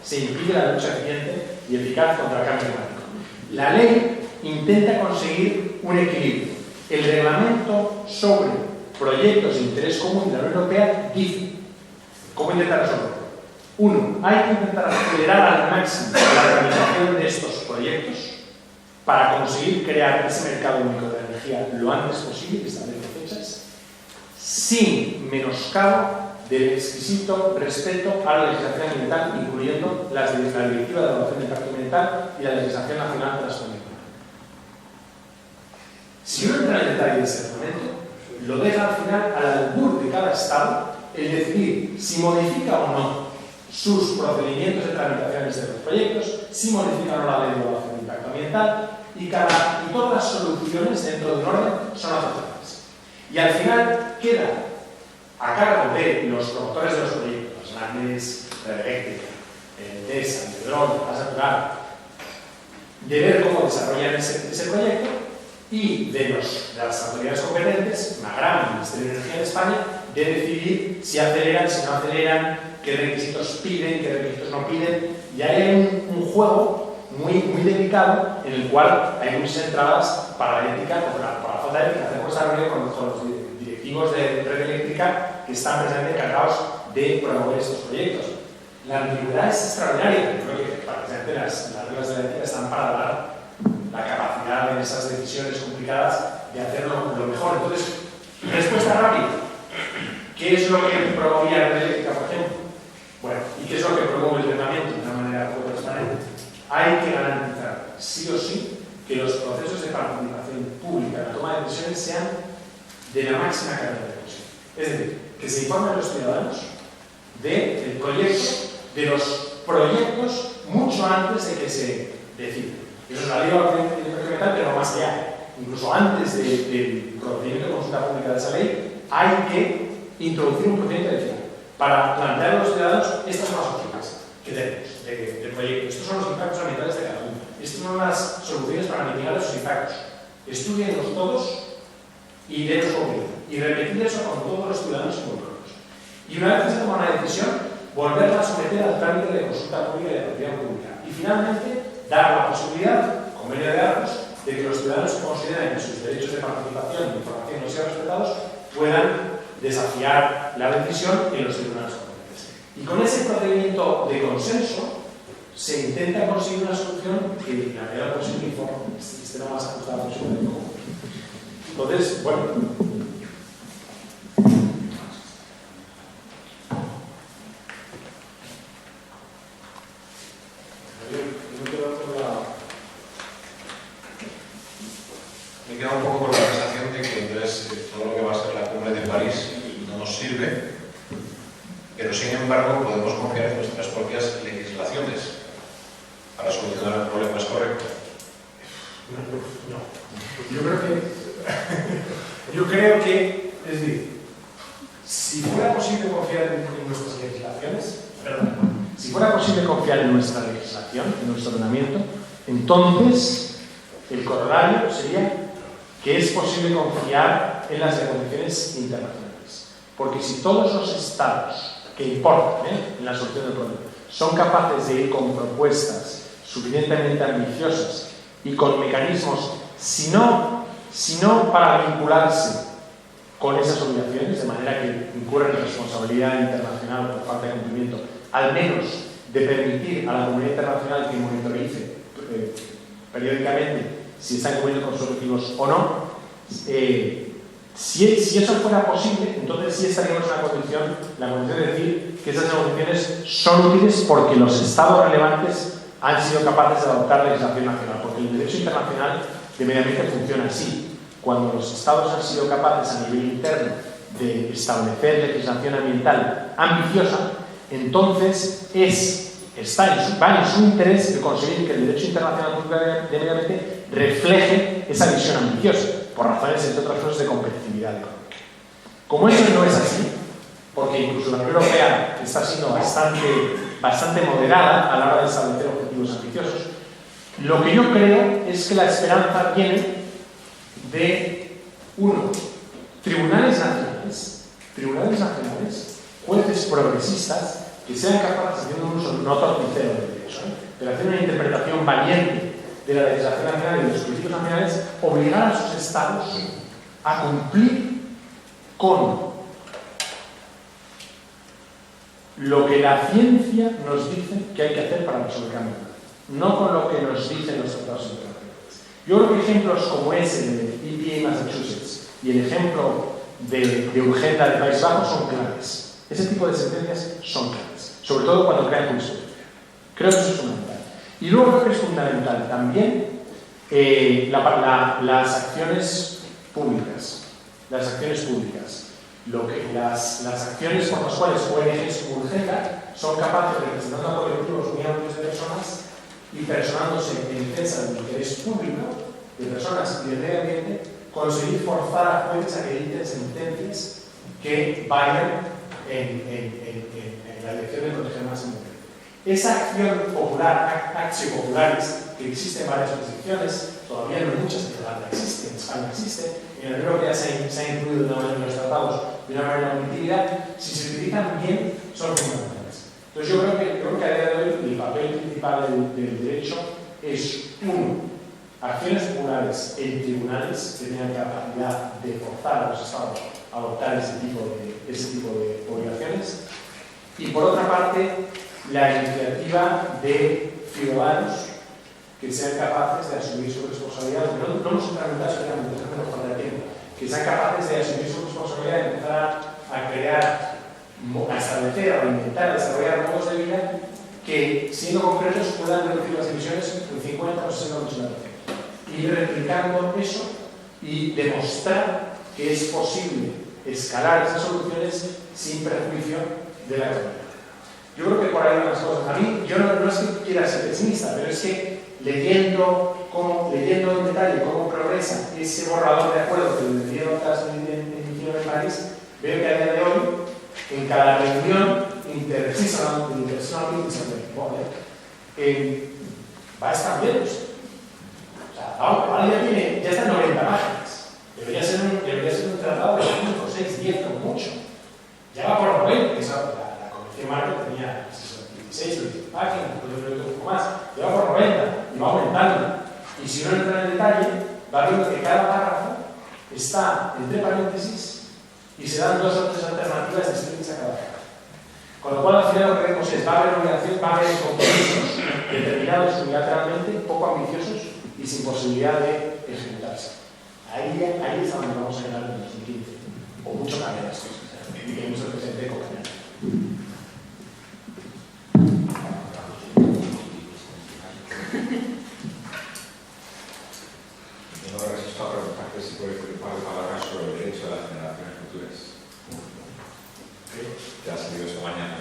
se impide la lucha eficiente y eficaz contra el cambio climático. La ley intenta conseguir un equilibrio. El reglamento sobre proyectos de interés común de la Unión Europea dice cómo intentar resolverlo. Uno, hay que intentar acelerar al máximo la realización de estos proyectos para conseguir crear ese mercado único de energía lo antes posible, que establece fechas, sin menoscabo del exquisito respeto a la legislación ambiental, incluyendo la Directiva de Evaluación de Impacto Ambiental y la legislación nacional de transformación. Si uno entra en el detalle de ese reglamento, lo deja al final al albur de cada Estado el decidir si modifica o no sus procedimientos de tramitaciones de los proyectos, si modifica o no la ley de evaluación de impacto ambiental, y todas las soluciones dentro de un orden son aceptables. Y al final queda a cargo de los promotores de los proyectos, las grandes eléctricas, Endesa, Iberdrola, Gas Natural, de ver cómo desarrollar ese proyecto, y de las autoridades competentes, MAGRAM, el Ministerio de Energía de España, de decidir si aceleran, si no aceleran, qué requisitos piden, qué requisitos no piden. Y hay un juego muy delicado en el cual hay muchas entradas para la ética, por la falta de ética. Hacemos esta reunión con los directivos de red eléctrica que están precisamente encargados de promover estos proyectos. La ambigüedad es extraordinaria. Yo creo que precisamente las reglas de la ética están para dar la capacidad en esas decisiones complicadas de hacerlo lo mejor. Entonces, respuesta rápida. ¿Qué es lo que promovía la red eléctrica, por ejemplo? Bueno, ¿y qué es lo que promueve el reglamento de una manera poco transparente? Hay que garantizar, sí o sí, que los procesos de participación pública en la toma de decisiones sean de la máxima calidad de posible. Es decir, que se informen a los ciudadanos del proyecto, de los proyectos, mucho antes de que se decida. Eso es la ley de evaluación de impacto ambiental, pero más allá. Incluso antes del procedimiento de consulta pública de esa ley, hay que introducir un procedimiento de decisión para plantear a los ciudadanos estas son las opciones que tenemos del proyecto. Estos son los impactos ambientales de cada uno. Estas son las soluciones para mitigar esos impactos. Estudienlos todos y denos opinión. Y repetir eso con todos los ciudadanos involucrados. Y una vez que se toma una decisión, volverla a someter al trámite de consulta pública y de apropiación pública. Y finalmente, dar la posibilidad, convenio de datos, de que los ciudadanos que consideren que sus derechos de participación y de información no sean respetados puedan desafiar la decisión en los tribunales competentes. Y con ese procedimiento de consenso se intenta conseguir una solución que en la medida posible esté lo más ajustada posible. Entonces, bueno. Me queda un poco con la sensación de que entonces todo lo que va a ser la cumbre de París no nos sirve, pero sin embargo podemos confiar en nuestras propias legislaciones para solucionar el problema. ¿Es correcto? No. Yo creo que, es decir, si fuera posible confiar en nuestras legislaciones, si fuera posible confiar en nuestra legislación, en nuestro ordenamiento, entonces el corolario sería que es posible confiar en las negociaciones internacionales. Porque si todos los estados que importan en la solución del problema son capaces de ir con propuestas suficientemente ambiciosas y con mecanismos, si no para vincularse con esas obligaciones, de manera que incurren en responsabilidad internacional por falta de cumplimiento, al menos de permitir a la comunidad internacional que monitorice periódicamente si están cumpliendo con sus objetivos o no, si eso fuera posible, entonces sí estaríamos en la condición de decir que esas negociaciones son útiles porque los estados relevantes han sido capaces de adoptar legislación nacional, porque el derecho internacional de medio ambiente funciona así. Cuando los estados han sido capaces a nivel interno de establecer legislación ambiental ambiciosa, entonces va en su interés de conseguir que el derecho internacional de medio ambiente refleje esa visión ambiciosa, por razones, entre otras cosas, de competitividad económica. Como eso no es así, porque incluso la Unión Europea está siendo bastante moderada a la hora de establecer objetivos ambiciosos, lo que yo creo es que la esperanza viene de, uno, tribunales nacionales, jueces progresistas que sean capaces, haciendo un uso no torticero del derecho, pero hacer una interpretación valiente de la legislación nacional y de los principios nacionales, obligar a sus estados a cumplir con lo que la ciencia nos dice que hay que hacer para resolver el cambio climático, no con lo que nos dicen los tratados internacionales. Yo creo que ejemplos como ese de EPA Massachusetts y el ejemplo de Urgenda del País Bajo son claves. Ese tipo de sentencias son claves, sobre todo cuando crean jurisprudencia. Creo que eso es fundamental. Y luego creo que es fundamental también las acciones públicas. Las acciones por las cuales ONGs como Urgenda son capaces, representando a colectivos muy amplios de personas y personándose en defensa del interés público de personas y del medio ambiente, conseguir forzar a jueces a que dicten sentencias que vayan en la dirección de proteger más el medio ambiente. Esa acción popular, acción populares, que existe en varias jurisdicciones, todavía no muchas, en Holanda existe, en España existe, en la Unión Europea se ha incluido de una manera en los tratados de una manera muy utilidad, si se utilizan bien, son fundamentales. Entonces yo creo que a día de hoy el papel principal del derecho es, uno, acciones populares en tribunales que tengan capacidad de forzar a los estados a adoptar ese tipo de obligaciones, y por otra parte la iniciativa de ciudadanos que sean capaces de asumir su responsabilidad, porque no hemos implementado especialmente, que sean capaces de asumir su responsabilidad y empezar a crear, a establecer, a inventar, a desarrollar modos de vida que, siendo concretos, puedan reducir las emisiones un 50 o 60%. Y replicando eso y demostrar que es posible escalar esas soluciones sin perjuicio de la economía. Yo creo que por ahí van las cosas. A mí, yo no es que quiera ser pesimista, pero es que leyendo en detalle cómo progresa ese borrador de acuerdo que le dieron otras emisiones en París, veo que a día de hoy, en cada reunión intersesional va escabeando esto. O sea, ahora ya está en 90 páginas. Debería ser un tratado de 5, 6, 10 como mucho. Ya va por 90. La Convención Marco tenía 16 o 17 páginas, después un poco más. Ya va por 90 y va aumentando. Y si uno entra en el detalle, va viendo que cada párrafo está entre paréntesis y se dan 2 o 3 alternativas distintas a cada párrafo. Con lo cual, al final, lo que vemos es va a haber obligación, va a haber compromisos determinados unilateralmente, poco ambiciosos y sin posibilidad de ejecutarse. Ahí es donde vamos a llegar en 2015. O mucho más de las cosas. Y que mucho presidente de Copenhague. Tengo resisto a preguntarte si puedes decir un par de palabras sobre el derecho de las generaciones futuras. Que ha salido esta mañana.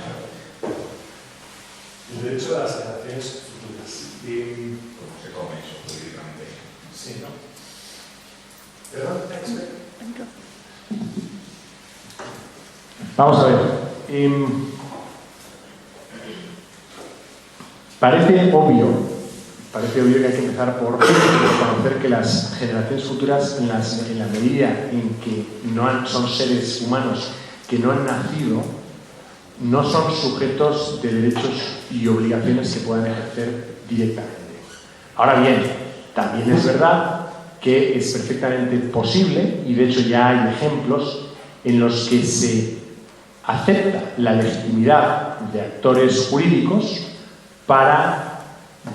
El derecho de las generaciones futuras. ¿Cómo se come eso políticamente? Sí, ¿no? ¿Perdón? Vamos a ver. Parece obvio que hay que empezar por reconocer que las generaciones futuras, en la medida en que no son seres humanos que no han nacido no son sujetos de derechos y obligaciones que puedan ejercer directamente. Ahora bien, también es verdad que es perfectamente posible, y de hecho ya hay ejemplos en los que se acepta la legitimidad de actores jurídicos para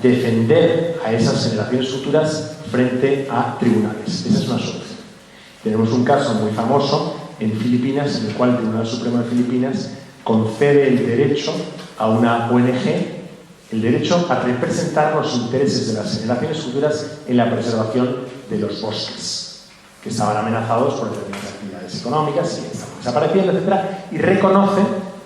defender a esas generaciones futuras frente a tribunales. Esa es una solución. Tenemos un caso muy famoso en Filipinas, en el cual el Tribunal Supremo de Filipinas concede el derecho a una ONG, el derecho a representar los intereses de las generaciones futuras en la preservación de los bosques, que estaban amenazados por determinadas actividades económicas y estaban desapareciendo, etc. Y reconoce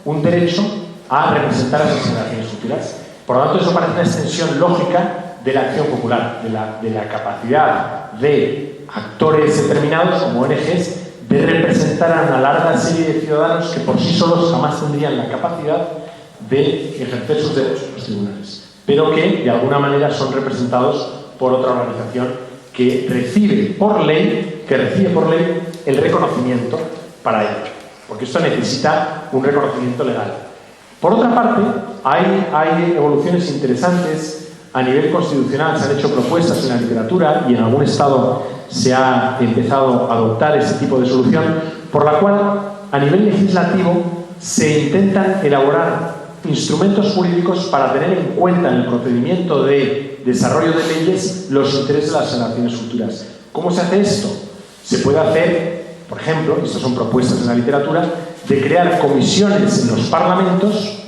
un derecho a representar a las generaciones futuras. Por lo tanto, eso parece una extensión lógica de la acción popular, de la capacidad de actores determinados, como ONGs, de representar a una larga serie de ciudadanos que por sí solos jamás tendrían la capacidad de ejercer sus derechos en los tribunales, pero que de alguna manera son representados por otra organización que recibe por ley el reconocimiento para ello, porque esto necesita un reconocimiento legal. Por otra parte, hay evoluciones interesantes a nivel constitucional. Se han hecho propuestas en la literatura y en algún estado se ha empezado a adoptar ese tipo de solución, por la cual a nivel legislativo se intentan elaborar instrumentos jurídicos para tener en cuenta en el procedimiento de desarrollo de leyes los intereses de las generaciones futuras. ¿Cómo se hace esto? Se puede hacer, por ejemplo, estas son propuestas en la literatura, de crear comisiones en los parlamentos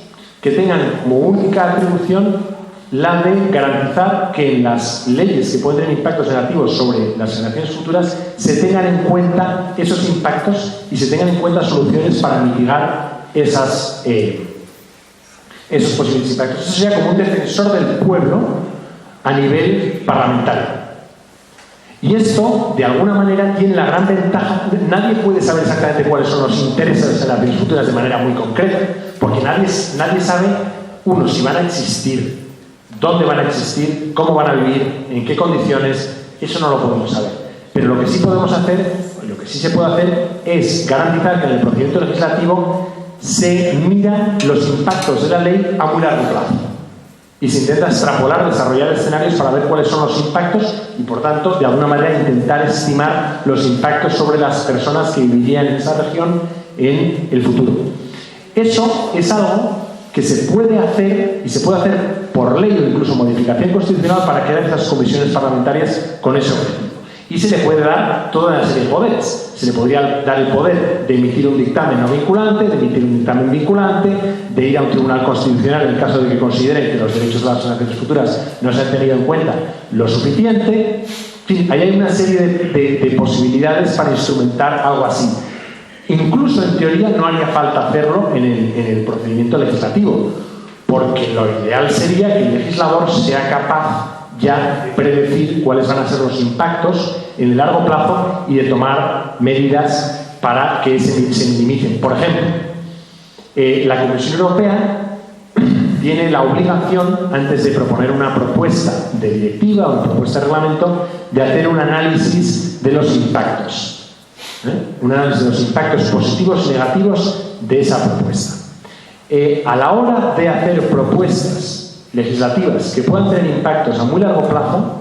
que tengan como única atribución la de garantizar que en las leyes que pueden tener impactos negativos sobre las generaciones futuras se tengan en cuenta esos impactos y se tengan en cuenta soluciones para mitigar esos posibles impactos. Eso sería como un defensor del pueblo a nivel parlamentario. Y esto, de alguna manera, tiene la gran ventaja. Nadie puede saber exactamente cuáles son los intereses de las generaciones futuras de manera muy concreta, porque nadie sabe, uno, si van a existir, dónde van a existir, cómo van a vivir, en qué condiciones. Eso no lo podemos saber. Pero lo que sí podemos hacer, lo que sí se puede hacer, es garantizar que en el procedimiento legislativo se miran los impactos de la ley a muy largo plazo. Y se intenta extrapolar, desarrollar escenarios para ver cuáles son los impactos y, por tanto, de alguna manera intentar estimar los impactos sobre las personas que vivirían en esa región en el futuro. Eso es algo que se puede hacer, y se puede hacer por ley o incluso modificación constitucional, para crear esas comisiones parlamentarias con ese objetivo. Y se le puede dar toda una serie de poderes. Se le podría dar el poder de emitir un dictamen no vinculante, de emitir un dictamen vinculante, de ir a un tribunal constitucional en el caso de que consideren que los derechos de las generaciones futuras no se han tenido en cuenta lo suficiente. En fin, ahí hay una serie de posibilidades para instrumentar algo así. Incluso en teoría no haría falta hacerlo en el procedimiento legislativo, porque lo ideal sería que el legislador sea capaz ya de predecir cuáles van a ser los impactos en el largo plazo y de tomar medidas para que se minimicen. Por ejemplo, la Comisión Europea tiene la obligación, antes de proponer una propuesta de directiva o una propuesta de reglamento, de hacer un análisis de los impactos. Un análisis de los impactos positivos y negativos de esa propuesta. A la hora de hacer propuestas legislativas que puedan tener impactos a muy largo plazo,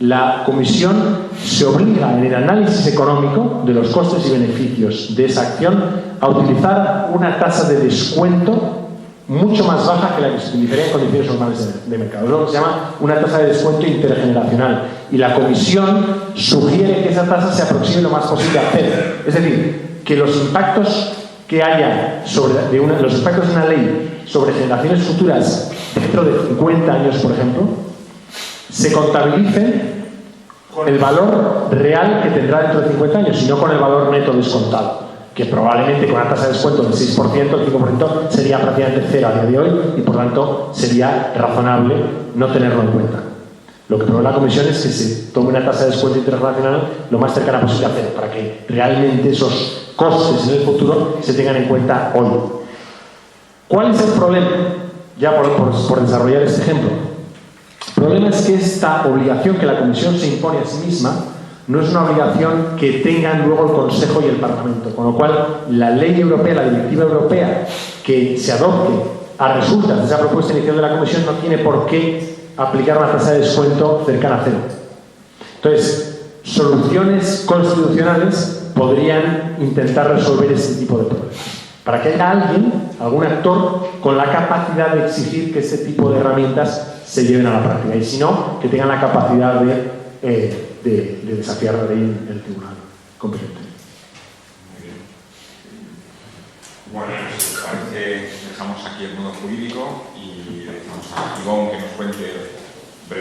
la Comisión se obliga en el análisis económico de los costes y beneficios de esa acción a utilizar una tasa de descuento mucho más baja que la que se utilizaría en condiciones normales de mercado. Es lo que se llama una tasa de descuento intergeneracional. Y la Comisión sugiere que esa tasa se aproxime lo más posible a cero. Es decir, que los impactos que haya los impactos de una ley sobre generaciones futuras dentro de 50 años, por ejemplo, se contabilicen con el valor real que tendrá dentro de 50 años y no con el valor neto descontado, que probablemente con una tasa de descuento del 6%, el 5% sería prácticamente cero a día de hoy y por tanto sería razonable no tenerlo en cuenta. Lo que propone la Comisión es que se tome una tasa de descuento intergeneracional lo más cercana posible a cero, para que realmente esos costes en el futuro se tengan en cuenta hoy. ¿Cuál es el problema? Ya por desarrollar este ejemplo. El problema es que esta obligación que la Comisión se impone a sí misma no es una obligación que tengan luego el Consejo y el Parlamento, con lo cual la ley europea, la directiva europea que se adopte a resultas de esa propuesta inicial de la Comisión no tiene por qué aplicar una tasa de descuento cercana a cero. Entonces, soluciones constitucionales podrían intentar resolver ese tipo de problemas, para que haya alguien, algún actor, con la capacidad de exigir que ese tipo de herramientas se lleven a la práctica, y si no, que tengan la capacidad de desafiar la ley en el tribunal competente. Muy bien. Bueno, pues parece que dejamos aquí el modo jurídico y le dejamos a Ivonne que nos cuente